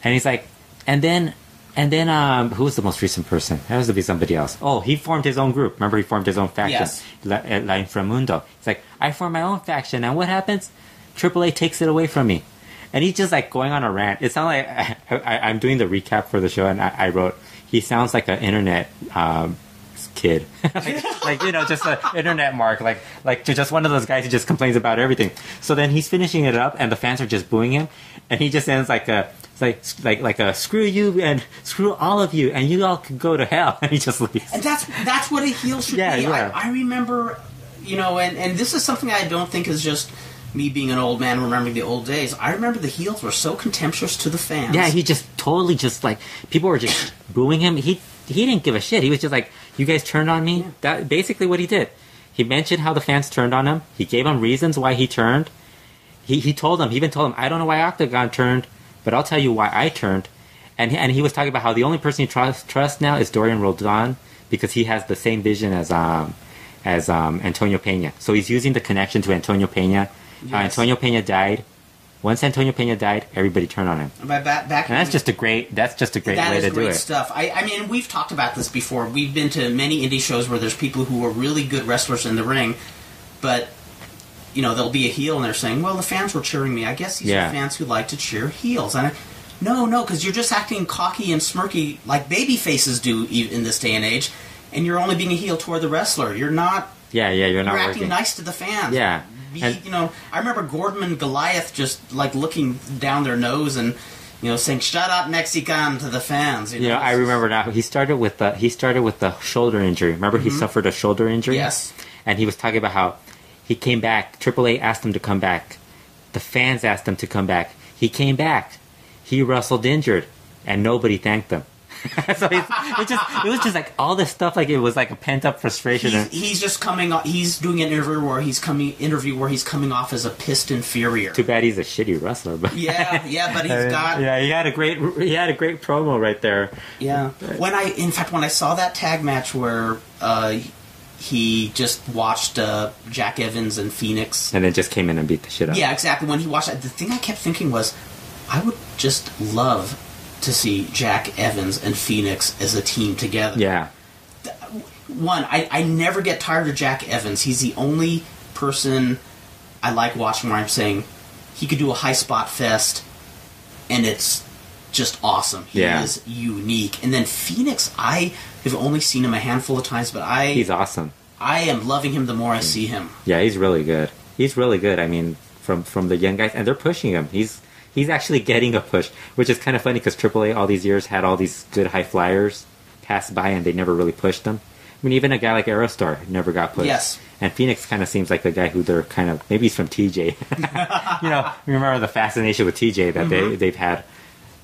And he's like, and then who was the most recent person? That has to be somebody else. Oh, he formed his own group. Remember, he formed his own faction. Yes. La Inframundo. It's like, I formed my own faction, and what happens? AAA takes it away from me. And he's just like going on a rant. It sounds like I'm doing the recap for the show, and I wrote, he sounds like an internet kid, like just an internet mark, like just one of those guys who just complains about everything. So then he's finishing it up, and the fans are just booing him, and he just ends like a screw you and screw all of you, and you all can go to hell, and he just leaves. And that's what a heel should be. Yeah. I remember, and this is something I don't think is just me being an old man remembering the old days. I remember the heels were so contemptuous to the fans. Yeah, he just totally just like, people were just booing him. He didn't give a shit. He was just like, you guys turned on me. Yeah. That basically what he did. He mentioned how the fans turned on him. He gave them reasons why he turned. He even told them, I don't know why Octagon turned, but I'll tell you why I turned. And he was talking about how the only person he trusts now is Dorian Roldan, because he has the same vision as Antonio Peña. So he's using the connection to Antonio Peña. Yes. Antonio Peña died. Once Antonio Peña died, everybody turned on him. And that's just a great way to do it. That is great stuff. I mean, we've talked about this before. We've been to many indie shows where there's people who are really good wrestlers in the ring, but there'll be a heel and they're saying, well, the fans were cheering me. I guess these are fans who like to cheer heels. And no, because you're just acting cocky and smirky like baby faces do in this day and age, and you're only being a heel toward the wrestler. You're not. Yeah, you're not acting working. nice to the fans. Yeah. I remember Gordon and Goliath just like looking down their nose and saying "Shut up, Mexican" to the fans. I remember now. He started with the shoulder injury. Remember, he suffered a shoulder injury. Yes, and he was talking about how he came back. AAA asked him to come back. The fans asked him to come back. He came back. He wrestled injured, and nobody thanked him. So it was just like all this stuff, like it was like a pent up frustration. He's just coming. He's doing an interview where he's coming off as a pissed inferior. Too bad he's a shitty wrestler. But yeah, but he's got. Yeah, he had a great promo right there. Yeah, when I saw that tag match where he just watched Jack Evans and Phoenix, and then just came in and beat the shit out. Yeah, exactly. When he watched that, the thing I kept thinking was, I would just love to see Jack Evans and Phoenix as a team together. Yeah. I never get tired of Jack Evans. He's the only person I like watching where I'm saying he could do a high spot fest and it's just awesome. He is unique. And then Phoenix, I have only seen him a handful of times, but he's awesome. I am loving him the more I see him. Yeah, he's really good. I mean, from the young guys, and they're pushing him. He's actually getting a push, which is kind of funny because AAA all these years had all these good high flyers pass by and they never really pushed them. I mean, even a guy like Aerostar never got pushed. Yes. And Phoenix kind of seems like the guy who they're kind of, maybe he's from TJ. Remember the fascination with TJ that they've had.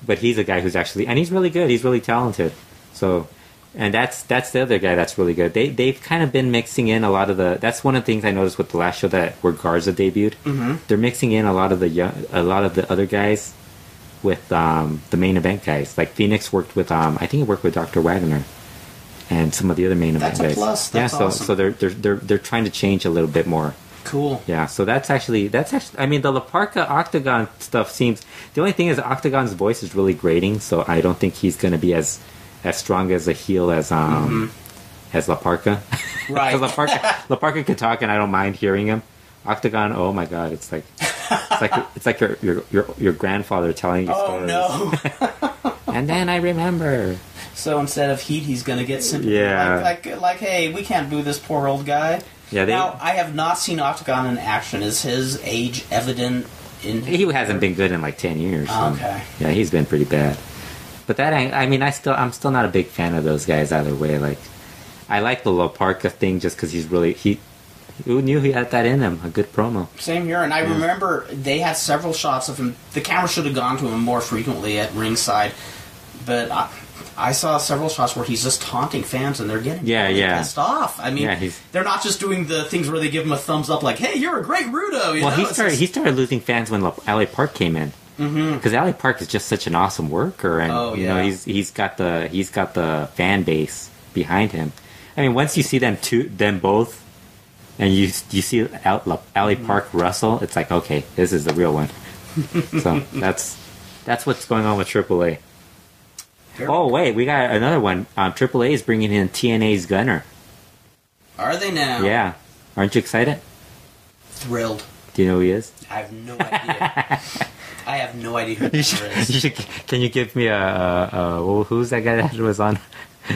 But he's a guy who's actually, and he's really good. He's really talented. So, And that's the other guy that's really good. They've kind of been mixing in a lot of the. That's one of the things I noticed with the last show where Garza debuted. Mm-hmm. They're mixing in a lot of the other guys with the main event guys. Like Phoenix worked with I think he worked with Dr. Wagner and some of the other main event guys. That's a plus. That's awesome. So they're trying to change a little bit more. Cool. Yeah, so that's actually I mean, the La Parka Octagon stuff seems, the only thing is Octagon's voice is really grating, so I don't think he's going to be as strong as a heel as La Parka. Right. Because La Parka can talk and I don't mind hearing him. Octagon, oh my god, it's like your grandfather telling you stories. Oh no. And then I remember. So instead of heat, he's going to get sympathy. Yeah. Like, hey, we can't boo this poor old guy. Yeah, now, I have not seen Octagon in action. Is his age evident in his He hasn't been good in like 10 years. So. Okay. Yeah, he's been pretty bad. But I mean, I'm still not a big fan of those guys either way. Like, I like the La Parka thing just because who knew he had that in him? A good promo. Same here, and I remember they had several shots of him. The camera should have gone to him more frequently at ringside, but I saw several shots where he's just taunting fans and they're getting pissed off. I mean, they're not just doing the things where they give him a thumbs up like, hey, you're a great Rudo. He started losing fans when Ali Park came in. Because Ali Park is just such an awesome worker, and you know he's got the fan base behind him. I mean, once you see them both, and you see Ali Park wrestle, it's like, okay, this is the real one. So that's what's going on with AAA. Oh wait, we got another one. AAA is bringing in TNA's Gunner. Are they now? Yeah, aren't you excited? Thrilled. Do you know who he is? I have no idea. I have no idea who this is. Can you give me who's that guy that was on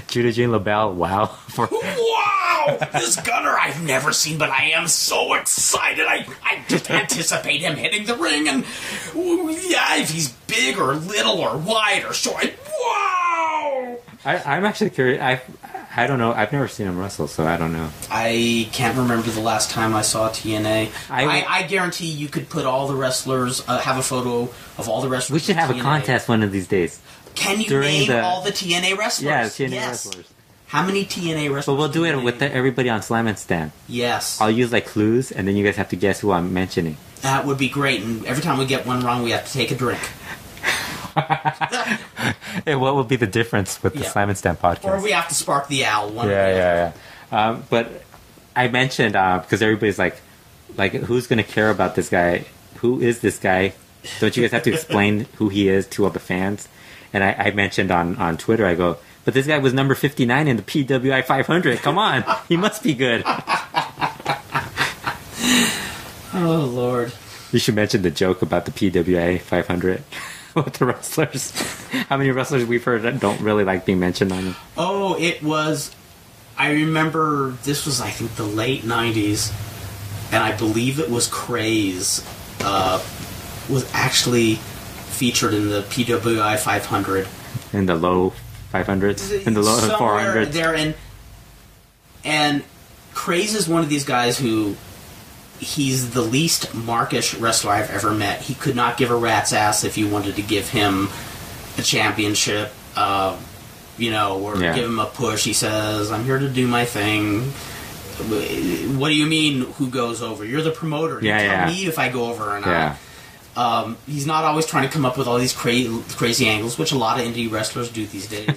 Judah Jean LaBelle? Wow. Wow! This Gunner I've never seen, but I am so excited. I just anticipate him hitting the ring, and if he's big or little or wide or short. Wow! I'm actually curious. I don't know. I've never seen him wrestle, so I don't know. I can't remember the last time I saw TNA. I guarantee you could put all the wrestlers, have a photo of all the wrestlers. We should have a contest one of these days. Can you name all the TNA wrestlers? Yeah, TNA wrestlers. How many TNA wrestlers? But we'll do it with everybody on Slam and Stan. Yes. I'll use like clues, and then you guys have to guess who I'm mentioning. That would be great, and every time we get one wrong, we have to take a drink. Hey, what would be the difference with the Slam and Stan podcast? Or we have to spark the owl. But I mentioned because everybody's like, who's going to care about this guy? Who is this guy? Don't you guys have to explain who he is to all the fans? And I mentioned on Twitter, I go, but this guy was number 59 in the PWI 500. Come on, he must be good. Oh Lord! You should mention the joke about the PWI 500. With the wrestlers. How many wrestlers we've heard that don't really like being mentioned on it? Oh, it was... I remember this was, I think, the late 90s, and I believe it was Craze, was actually featured in the PWI 500. In the low 500s? In the low 400s? There, and Craze is one of these guys who... He's the least markish wrestler I've ever met. He could not give a rat's ass if you wanted to give him a championship, or give him a push. He says, I'm here to do my thing. What do you mean, who goes over? You're the promoter. You tell me if I go over or not. He's not always trying to come up with all these crazy angles, which a lot of indie wrestlers do these days,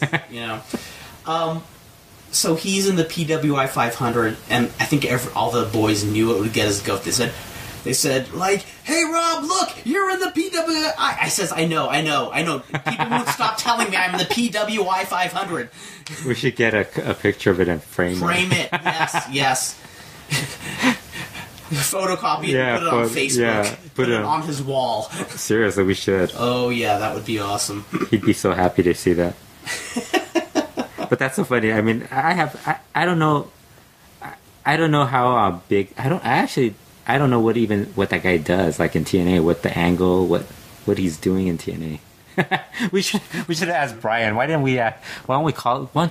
So he's in the PWI 500, and I think all the boys knew it would get his goat. They said, like, hey, Rob, look, you're in the PWI. I says, I know. People won't stop telling me I'm in the PWI 500. We should get a picture of it and frame it. Frame it, yes. Photocopy it, put it on Facebook. Put it on his wall. Seriously, we should. Oh, yeah, that would be awesome. He'd be so happy to see that. But that's so funny. I mean, I don't know. I don't know how big. I don't know what that guy does. Like in TNA, what the angle, what he's doing in TNA. we should ask Brian. Why don't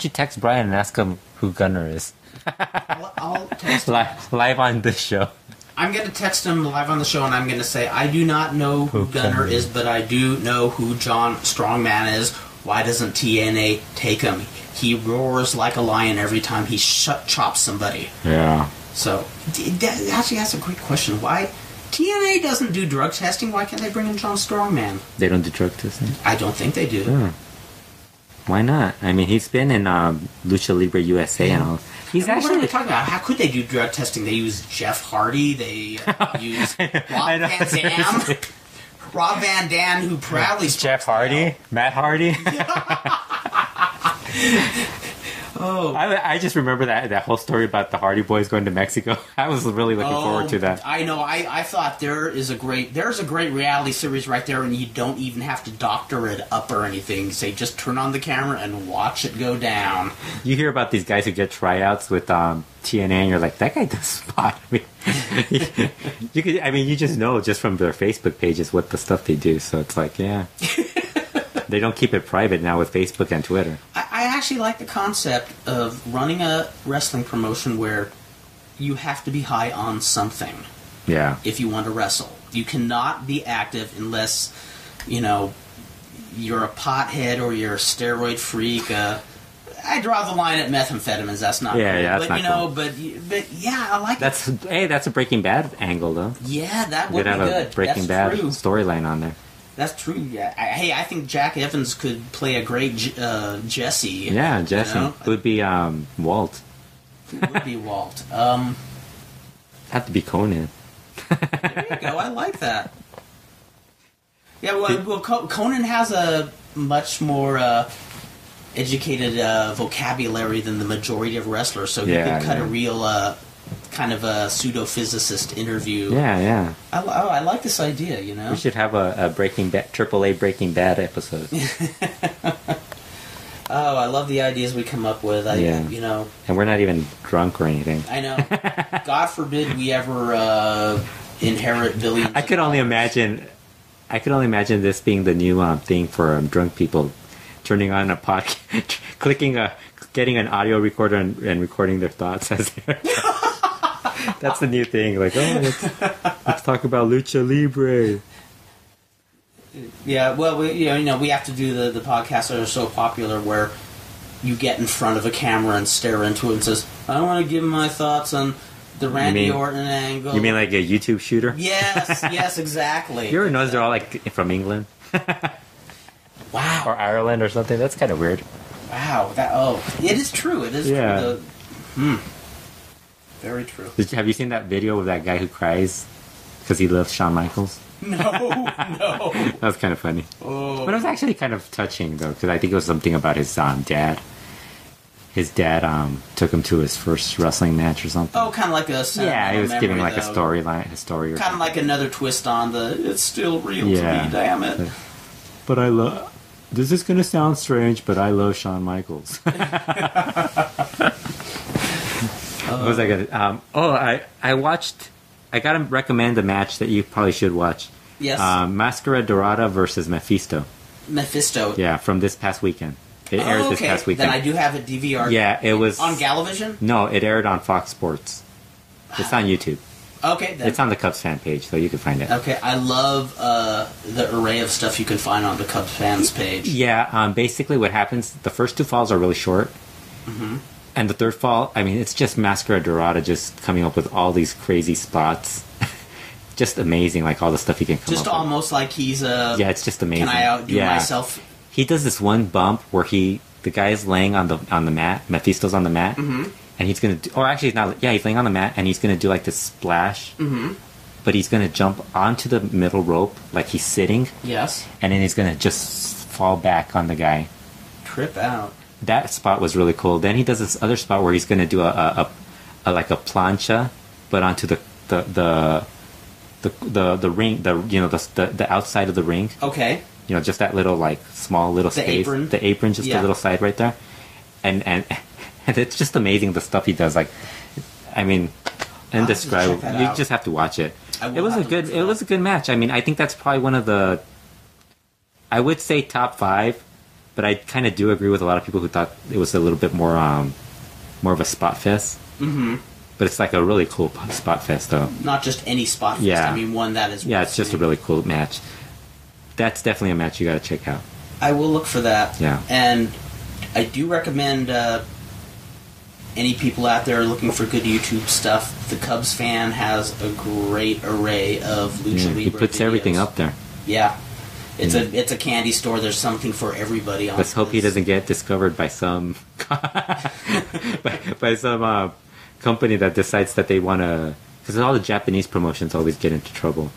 you text Brian and ask him who Gunner is? I'll text him. Live on this show. I'm going to text him live on the show, and I'm going to say, I do not know who Gunner is, but I do know who John Strongman is. Why doesn't TNA take him? He roars like a lion every time he chops somebody. Yeah. So, actually, that's a great question. Why TNA doesn't do drug testing? Why can't they bring in John Strongman? They don't do drug testing? I don't think they do. Yeah. Why not? I mean, he's been in Lucha Libre USA and all. He's what actually are they talking about? How could they do drug testing? They use Jeff Hardy. They use Rob Van Dam. Rob Van Dam, who proudly Jeff Hardy, Matt Hardy. Oh, I just remember that whole story about the Hardy Boys going to Mexico. I was really looking forward to that. I know. I thought there's a great reality series right there, and you don't even have to doctor it up or anything. Say just turn on the camera and watch it go down. You hear about these guys who get tryouts with TNA, and you're like, that guy does spot. I mean, you just know just from their Facebook pages what the stuff they do. So it's like, yeah. They don't keep it private now with Facebook and Twitter. I actually like the concept of running a wrestling promotion where you have to be high on something. Yeah. If you want to wrestle. You cannot be active unless, you're a pothead or you're a steroid freak. I draw the line at methamphetamines. That's not cool. That's but, not cool. But yeah, I like it. Hey, that's a Breaking Bad angle, though. Yeah, that would be good. good. A Breaking Bad storyline on there. That's true. Yeah. I think Jack Evans could play a great Jesse. Yeah, Jesse. It would be Walt. It would be Walt. Have to be Conan. There you go. I like that. Yeah. Well, Conan has a much more educated vocabulary than the majority of wrestlers, so he could cut a real kind of a pseudo-physicist interview. Yeah. I like this idea, We should have a Breaking Bad, AAA Breaking Bad episode. Oh, I love the ideas we come up with. And we're not even drunk or anything. I know. God forbid we ever inherit billions. I could only imagine this being the new thing for drunk people, turning on a podcast, getting an audio recorder and recording their thoughts as they're. That's the new thing. Like, let's talk about Lucha Libre. Yeah, well, we have to do the podcasts that are so popular where you get in front of a camera and stare into it and says, I want to give my thoughts on the Randy Orton angle. You mean like a YouTube shooter? Yes, exactly. You ever notice they're all like from England? Wow. Or Ireland or something? That's kind of weird. Wow. It is true. It is true. Very true. Have you seen that video of that guy who cries because he loves Shawn Michaels? No. That was kind of funny. Oh. But it was actually kind of touching, though, because I think it was something about his dad. His dad took him to his first wrestling match or something. Oh, kind of like a he was giving like a story. Kind of like another twist on it's still real to me, damn it. But I love... This is going to sound strange, but I love Shawn Michaels. What was I gonna? I watched. I gotta recommend a match that you probably should watch. Yes. Mascara Dorada versus Mephisto. Mephisto. Yeah, from this past weekend. It aired this past weekend. Then I do have it DVR. Yeah, it was on Galavision. No, it aired on Fox Sports. It's on YouTube. Okay, then. It's on the Cubs fan page, so you can find it. Okay, I love the array of stuff you can find on the Cubs fans page. Yeah, basically what happens, the first two falls are really short. Mm-hmm. And the third fall, I mean, it's just Mascara Dorada just coming up with all these crazy spots. Just amazing, like all the stuff he can come up with. Just almost like he's a... Yeah, it's just amazing. Can I outdo myself? He does this one bump where the guy is laying on the mat, Mephisto's on the mat, and he's going to... Or actually, he's not... Yeah, he's laying on the mat, and he's going to do like this splash, but he's going to jump onto the middle rope like he's sitting. Yes. And then he's going to just fall back on the guy. Trip out. That spot was really cool. Then he does this other spot where he's going to do a plancha, but onto the ring, the outside of the ring. Okay. Just that little small little space. The apron, just a little side right there, and it's just amazing the stuff he does. Indescribable. You just have to watch it. It was a good match. I mean, I think that's probably one of the. I would say top 5. But I kind of do agree with a lot of people who thought it was a little bit more of a spot fest. Mm-hmm. But it's like a really cool spot fest, though. Not just any spot fest. Yeah. I mean, one that is... Yeah, it's just a really cool match. That's definitely a match you got to check out. I will look for that. Yeah. And I do recommend any people out there looking for good YouTube stuff. The Cubs fan has a great array of Lucha Libre He puts videos. everything up there. Yeah. It's a candy store. There's something for everybody on Let's hope he doesn't get discovered by some by some company that decides that they want to, because all the Japanese promotions always get into trouble.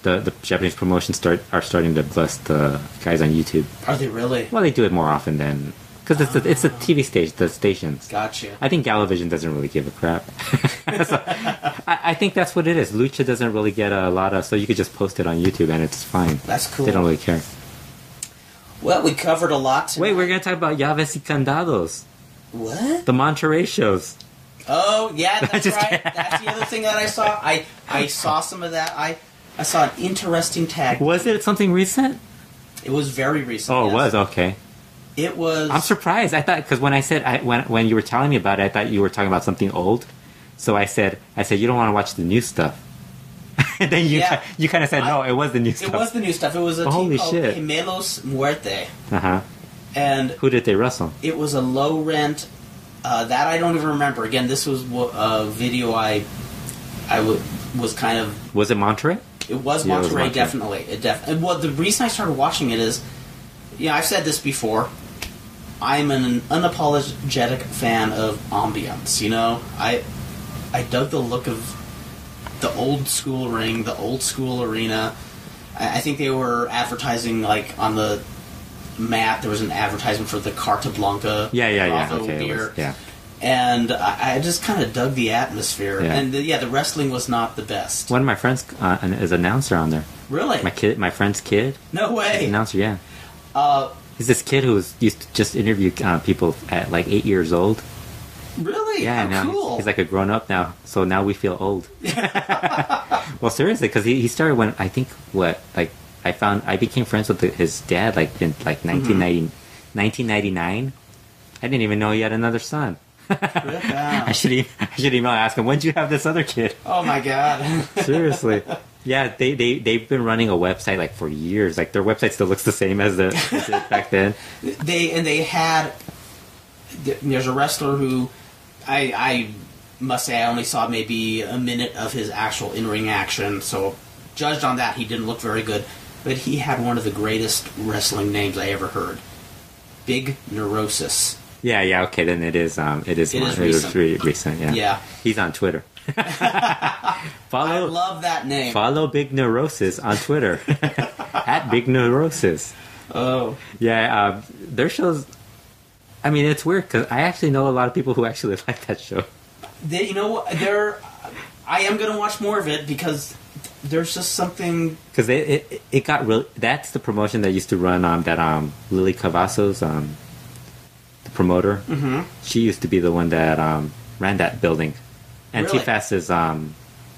The Japanese promotions are starting to bust the guys on YouTube. Are they really? Well, they do it more often than, because it's a TV station, the stations. Gotcha. I think Galavision doesn't really give a crap. So, I think that's what it is. Lucha doesn't really get a lot of, so you could just post it on YouTube and it's fine. That's cool. They don't really care. Well, we covered a lot tonight. Wait, we're going to talk about Llaves y Candados. What? The Monterrey shows. Oh, yeah, that's Just right. kidding. That's the other thing that I saw. I saw some of that. I saw an interesting tag. Was it something recent? It was very recent. Oh, yes. it was? Okay. It was... I'm surprised. I thought, because when I said, when you were telling me about it, I thought you were talking about something old. So I said, you don't want to watch the new stuff. And then you kind of said, no, it was the new stuff. It was the new stuff. It was a Holy team called shit. Gemelos Muerte. Uh-huh. And Who did they wrestle? it was a low rent... that I don't even remember. Again, this was a video was kind of... Was it Monterrey? It was Yeah, it was Monterrey, Monterrey. definitely. Well, the reason I started watching it is... I've said this before. I'm an unapologetic fan of ambience, I dug the look of the old school ring, the old school arena. I think they were advertising, like, on the mat, there was an advertisement for the Carta Blanca Yeah. Bravo Okay. beer. Yeah. And I just kind of dug the atmosphere. Yeah. And, the wrestling was not the best. One of my friends is an announcer on there. Really? My friend's kid. No He's an way. announcer, yeah. Uh, He's this kid who used to just interview people at like 8 years old. really? Yeah, How now cool. he's like a grown up now, so now we feel old. Well, seriously, because he started when I think I became friends with his dad like in like 1999. I didn't even know he had another son. Wow. I should email and ask him, when did you have this other kid? Oh my god. Seriously. Yeah, they've been running a website like for years. Like their website still looks the same as it back then. There's a wrestler who I must say I only saw maybe a minute of his actual in-ring action, so judged on that he didn't look very good, but he had one of the greatest wrestling names I ever heard. Big Neurosis. Yeah, okay, then it is recent. really recent, yeah. Yeah. He's on Twitter. I love that name. Follow Big Neurosis on Twitter. At Big Neurosis. Oh. Yeah, their shows, I mean, it's weird because I actually know a lot of people who actually like that show. I am going to watch more of it because there's just something... Because it got really... That's the promotion that used to run that Lily Cavazos, the promoter. Mm-hmm. She used to be the one that ran that building. Really? Antifast's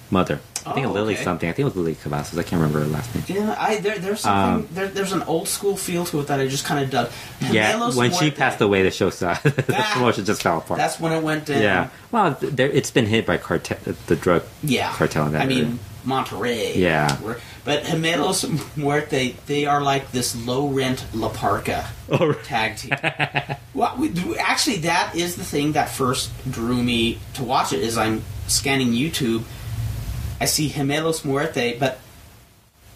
mother. I think Lily okay. something. I think it was Lily Cavazos. I can't remember her last name. Yeah, there's something... there's an old school feel to it that I just kind of dug. Yeah, Gemelos when she Muerte, passed away, the show saw the promotion just fell apart. That's when it went down. Yeah, well, it's been hit by the drug cartel in that area. Monterrey. Yeah. But Gemelos Muerte, they are like this low-rent La Parka tag team. Well, actually, that is the thing that first drew me to watch it, is I'm scanning YouTube, I see Gemelos Muerte, but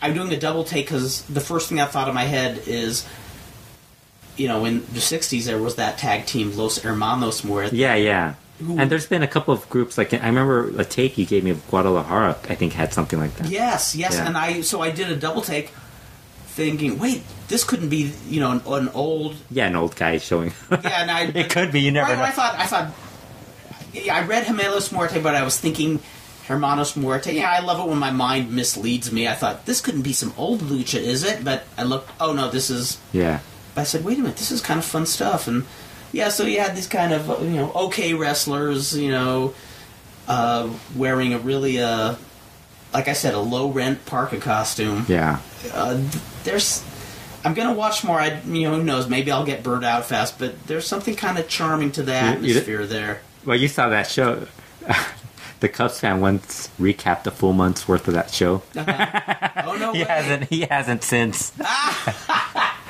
I'm doing a double take because the first thing I thought in my head is, in the 60s there was that tag team, Los Hermanos Muerte. Yeah. And there's been a couple of groups, like, I remember a tape you gave me of Guadalajara, I think, had something like that. Yes, Yeah. and I did a double take thinking, wait, this couldn't be, an old... Yeah, an old guy showing. Yeah, and it could be, you never know. I thought, I read Gemelos Muerte, but I was thinking Hermanos Muerte. Yeah, I love it when my mind misleads me. I thought, this couldn't be some old lucha, is it? But I looked, oh no, this is... Yeah. But I said, wait a minute, this is kind of fun stuff, and... Yeah, so you had these kind of, okay wrestlers, wearing a really, like I said, a low-rent Parka costume. Yeah. I'm going to watch more. Who knows, maybe I'll get burned out fast, but there's something kind of charming to the atmosphere there. Well, you saw that show. The Cubs fan once recapped a full month's worth of that show. Oh, no way. He hasn't since.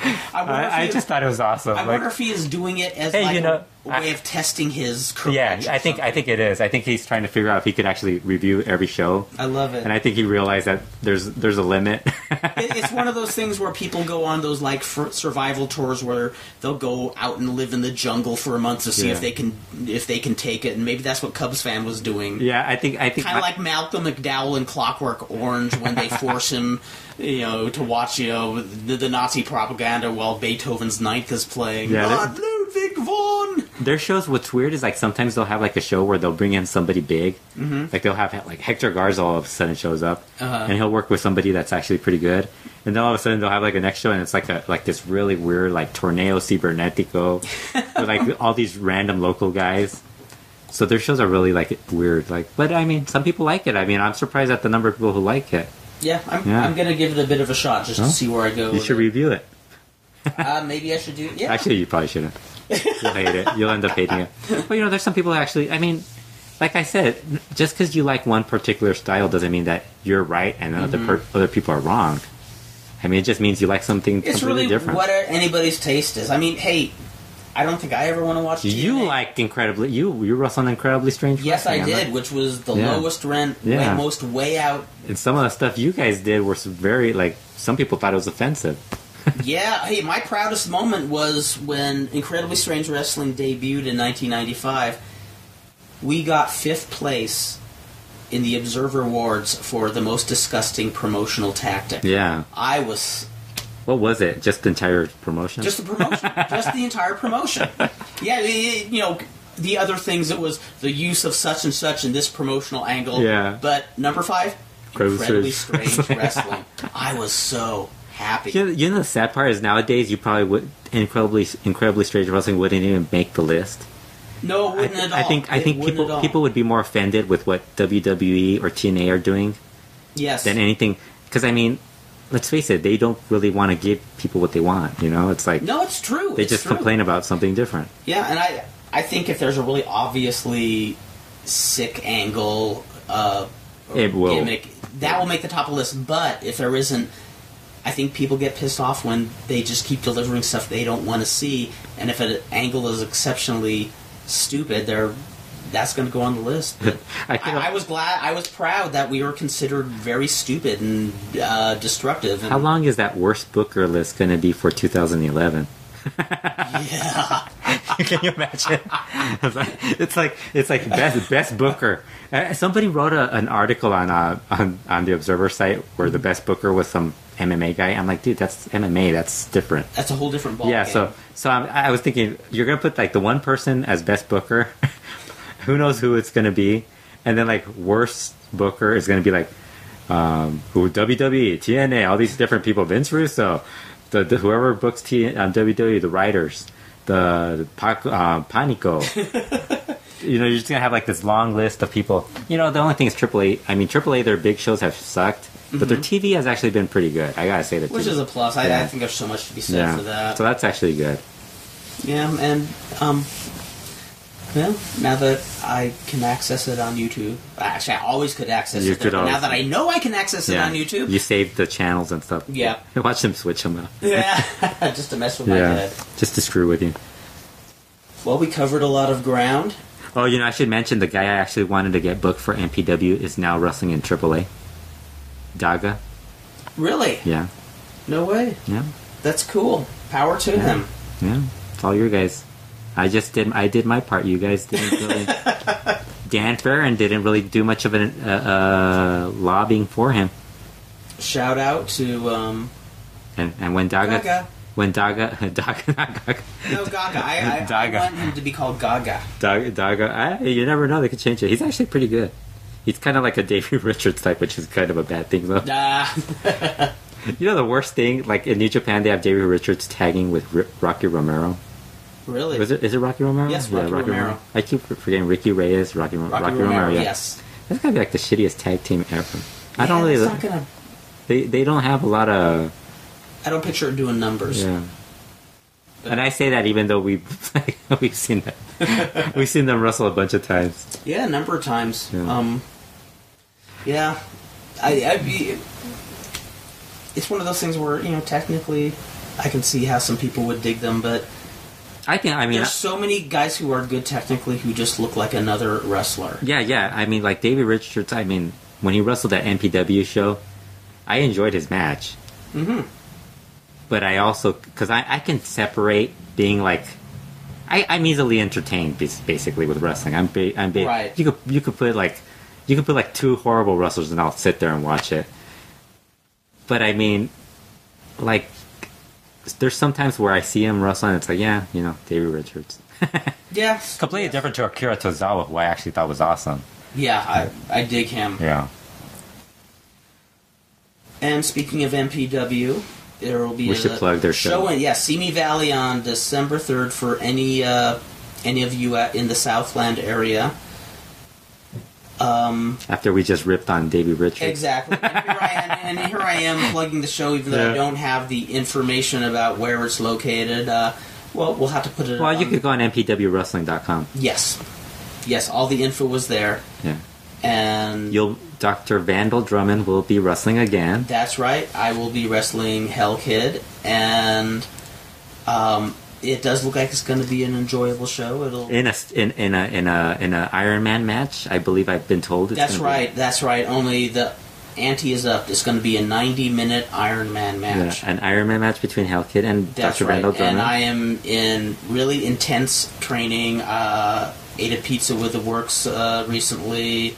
I just thought it was awesome. I wonder if he is doing it as a way of testing his career. Yeah, I think it is. I think he's trying to figure out if he could actually review every show. I love it. And I think he realized that there's a limit. It's one of those things where people go on those like survival tours where they'll go out and live in the jungle for a month to see if they can take it, and maybe that's what Cubs fan was doing. Yeah, I think kind of like Malcolm McDowell in Clockwork Orange when they force him, to watch the Nazi propaganda while Beethoven's Ninth is playing. Yeah, Ludwig von. Their shows, what's weird is like sometimes they'll have like a show where they'll bring in somebody big. Mm-hmm. Like they'll have like Hector Garza all of a sudden shows up, and he'll work with somebody that's actually pretty good. And then all of a sudden they'll have like a next show, and it's like this really weird like Torneo Cibernetico with like all these random local guys. So their shows are really like weird. Like, but I mean, some people like it. I mean, I'm surprised at the number of people who like it. Yeah, I'm gonna give it a bit of a shot just to see where I go. You should review it. Maybe I should do it. Yeah. Actually, you probably shouldn't. You'll hate it. You'll end up hating it. But there's some people who actually, I mean, like I said, just because you like one particular style doesn't mean that you're right and other people are wrong. I mean, it just means you like something completely different. It's really what anybody's taste is. I mean, hey, I don't think I ever want to watch TNA. You liked you wrestled Incredibly Strange Wrestling. Yes, I did, which was the lowest rent, most way out. And some of the stuff you guys did was very, like, some people thought it was offensive. Yeah, hey, my proudest moment was when Incredibly Strange Wrestling debuted in 1995. We got 5th place in the Observer Awards for the most disgusting promotional tactic. Yeah. I was... What was it? Just the entire promotion? Just the promotion. Just the entire promotion. Yeah, the other things, it was the use of such and such in this promotional angle. Yeah. But number 5, Incredibly Strange Wrestling. I was so happy. The sad part is nowadays you probably would Incredibly Strange Wrestling wouldn't even make the list. No, it wouldn't at all. I think people would be more offended with what WWE or TNA are doing. Yes. Than anything, because I mean, let's face it, they don't really want to give people what they want. It's like no, it's true. They just complain about something different. Yeah, and I think if there's a really obviously sick angle gimmick, that will make the top of the list. But if there isn't, I think people get pissed off when they just keep delivering stuff they don't want to see, and if an angle is exceptionally stupid, that's going to go on the list. But I was proud that we were considered very stupid and destructive. And how long is that worst booker list going to be for 2011? Yeah. Can you imagine? It's like best booker. Somebody wrote an article on the Observer site where the best booker was some MMA guy. I'm like, dude, that's MMA. That's different. That's a whole different ball. Yeah. Game. So I was thinking you're gonna put like the one person as best booker. Who knows who it's gonna be? And then like worst booker is gonna be like WWE, TNA, all these different people. Vince Russo, the whoever books WWE, the writers, the Panico. You're just gonna have like this long list of people. The only thing is AAA. I mean, AAA, their big shows have sucked, but their TV has actually been pretty good. I gotta say that. Which is a plus. I think there's so much to be said for that. So that's actually good. Yeah, and well, now that I can access it on YouTube, actually I always could access it. But now that I know I can access it on YouTube, you save the channels and stuff. Yeah, watch them switch them up. Yeah, just to mess with my head. Just to screw with you. Well, we covered a lot of ground. Oh, I should mention the guy I actually wanted to get booked for MPW is now wrestling in AAA. Daga. Really? Yeah. No way. Yeah. That's cool. Power to him. Yeah. It's all your guys. I did my part. You guys didn't really. Dan Farron didn't really do much of an lobbying for him. Shout out to and when Daga. Gaga. When Daga, not Gaga. No, Gaga. I want him to be called Gaga. Daga. You never know. They could change it. He's actually pretty good. He's kind of like a Davey Richards type, which is kind of a bad thing, though. The worst thing, like in New Japan, they have Davey Richards tagging with Rocky Romero. Really? Is it Rocky Romero? Yes, Rocky Romero. I keep forgetting Ricky Reyes, Rocky Romero. Yeah. Yes. That's gotta be like the shittiest tag team ever. Yeah, I don't really. Not gonna... They don't have a lot of. I don't picture it doing numbers. Yeah. And I say that even though we've seen that we've seen them wrestle a bunch of times. Yeah, a number of times. Yeah. It's one of those things where technically I can see how some people would dig them, but there's so many guys who are good technically who just look like another wrestler. Yeah. I mean, like Davey Richards. I mean, when he wrestled at MPW show, I enjoyed his match. Mm-hmm. But I also, because I can separate being like, I'm easily entertained basically with wrestling. Right. You could put like 2 horrible wrestlers and I'll sit there and watch it. But I mean, like, there's sometimes where I see him wrestling and it's like, yeah, Davey Richards. Yeah. Completely different to Akira Tozawa, who I actually thought was awesome. Yeah, I dig him. Yeah. And speaking of MPW, there will be we should plug their show. Simi Valley on December 3rd for any of you in the Southland area. After we just ripped on Davey Richards. Exactly. And here I am plugging the show, even though I don't have the information about where it's located. We'll have to put it. Well, you could go on mpwwrestling.com. Yes, all the info was there. Yeah. And Dr. Vandal Drummond will be wrestling again. That's right. I will be wrestling Hell Kid, and it does look like it's going to be an enjoyable show. It'll in a Iron Man match. I believe I've been told. That's right. Only the ante is up. It's going to be a 90-minute Iron Man match. Yeah, an Iron Man match between Hell Kid and Dr. Vandal Drummond. And I am in really intense training. Ate a pizza with the works recently.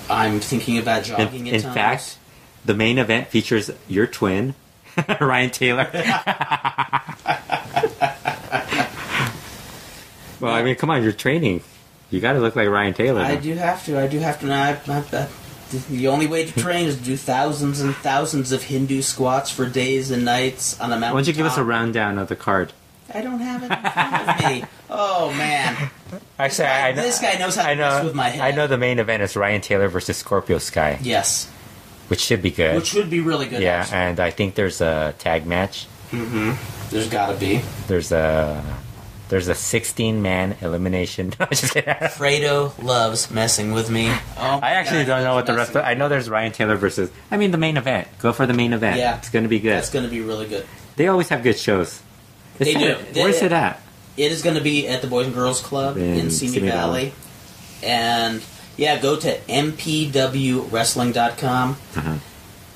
I'm thinking about jogging at times. In fact, the main event features your twin, Ryan Taylor. Well, I mean, come on, you're training. You got to look like Ryan Taylor. I do have to. Now, the only way to train is to do thousands and thousands of Hindu squats for days and nights on a mountain. Why don't you give us a rundown of the card? I don't have it in front of me. Oh, man. Actually, this guy knows how to mess with my head. I know the main event is Ryan Taylor versus Scorpio Sky. Yes. Which should be good. Which should be really good, yeah, actually. And I think there's a tag match. Mm-hmm. There's gotta be. There's a 16-man elimination. No, just kidding. Fredo loves messing with me. Oh, I actually don't know what the rest of... I know there's Ryan Taylor versus... I mean, the main event. Go for the main event. Yeah. It's going to be good. That's going to be really good. They always have good shows. They do. Where's it at? It is going to be at the Boys and Girls Club in Simi Valley. And, yeah, go to mpwwrestling.com. Uh-huh.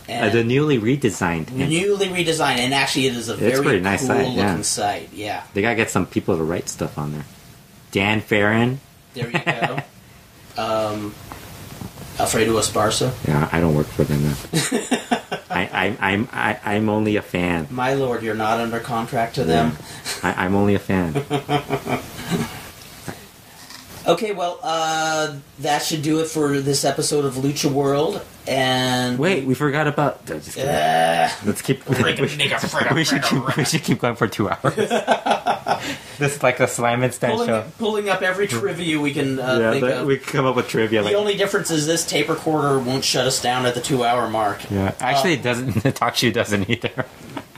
The newly redesigned. And actually it is a very nice cool site, looking site. Yeah. They got to get some people to write stuff on there. Dan Farron. There you go. Alfredo Esparza. Yeah, I don't work for them now. I'm only a fan. My lord, you're not under contract to them. I'm only a fan. Okay, well, that should do it for this episode of Lucha World. And wait, we forgot about. Let's keep. We should keep going for 2 hours. This is like a Slam and Stand show. Pulling up every trivia we can think of. We can come up with trivia. The only difference is this tape recorder won't shut us down at the 2-hour mark. Yeah, actually, it doesn't. The Talk Shoe doesn't either.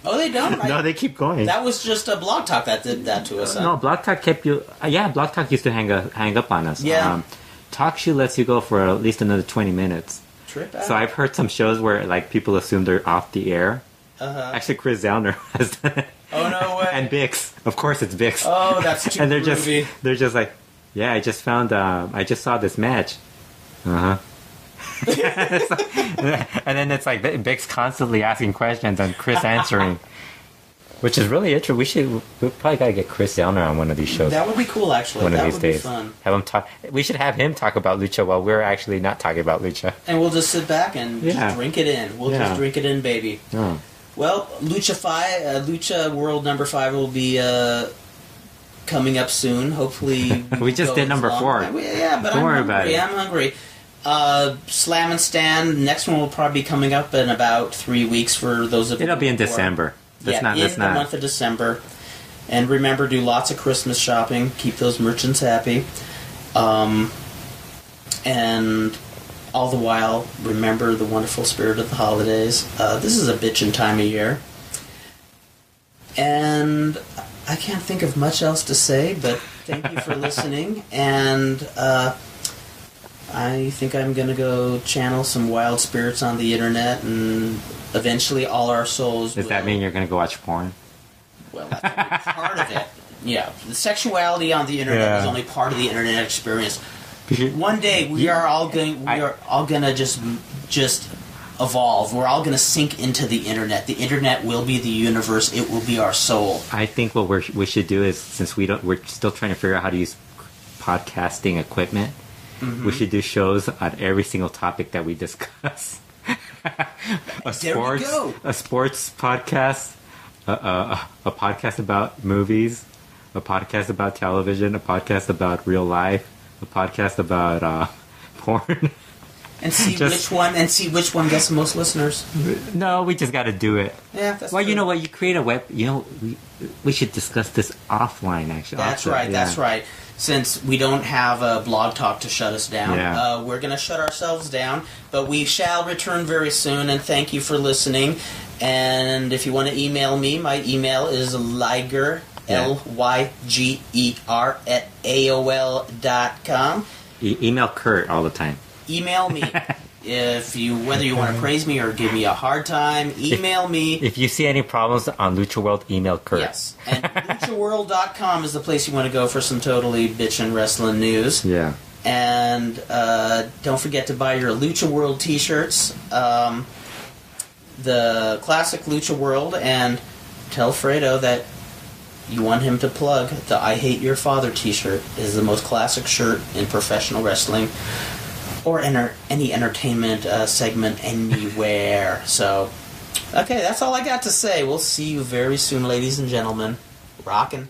Oh, they don't? No, they keep going. That was just a Blog Talk that did that to us. No, Blog Talk kept you... Blog Talk used to hang up on us. Yeah. Talk Shoe lets you go for at least another 20 minutes. Trip out. So I've heard some shows where like people assume they're off the air. Uh-huh. Actually, Chris Zellner has done it. Oh, no way. And Bix. Of course it's Bix. Oh, that's too And they're groovy. just like, yeah, I just found... I just saw this match. Uh-huh. And then it's like Bix constantly asking questions and Chris answering. Which is really interesting. We probably gotta get Chris Zellner on one of these shows. That would be cool, actually. One of these days. Be fun. Have him talk. We should have him talk about Lucha while we're actually not talking about Lucha. And we'll just sit back and just drink it in. We'll just drink it in, baby. Oh. Well, Lucha World number 5 will be coming up soon. Hopefully, we just did number 4. Yeah, but Don't worry about it. I'm hungry. Slam and Stand. Next one will probably be coming up in about 3 weeks for those of you. It'll be in December. In the month of December. And remember, do lots of Christmas shopping. Keep those merchants happy. And all the while, remember the wonderful spirit of the holidays. This is a bitchin' time of year. And I can't think of much else to say, but thank you for listening. And I think I'm going to go channel some wild spirits on the internet, and eventually all our souls Does that mean you're going to go watch porn? Well, that's only part of it. Yeah, the sexuality on the internet is only part of the internet experience. One day we are all going to just evolve. We're all going to sink into the internet. The internet will be the universe. It will be our soul. I think what we should do is, since we're still trying to figure out how to use podcasting equipment, we should do shows on every single topic that we discuss. a sports podcast, a podcast about movies, a podcast about television, a podcast about real life, a podcast about porn. And see which one gets the most listeners. No, we just got to do it. Yeah, that's well, true. you know what? You create a web. You know, we should discuss this offline. Actually, that's right. That's right. Since we don't have a blog talk to shut us down, we're going to shut ourselves down. But we shall return very soon. And thank you for listening. And if you want to email me, my email is Liger, Lyger @AOL.com. Email Kurt all the time. Email me. Whether you want to praise me or give me a hard time, email me. If you see any problems on LuchaWorld, email Kurt. Yes. And LuchaWorld.com is the place you want to go for some totally bitchin' wrestling news. Yeah. And don't forget to buy your LuchaWorld t-shirts. The classic LuchaWorld, and tell Fredo that you want him to plug the I Hate Your Father t-shirt. It is the most classic shirt in professional wrestling. Or any entertainment segment anywhere. So, okay, that's all I got to say. We'll see you very soon, ladies and gentlemen. Rockin'.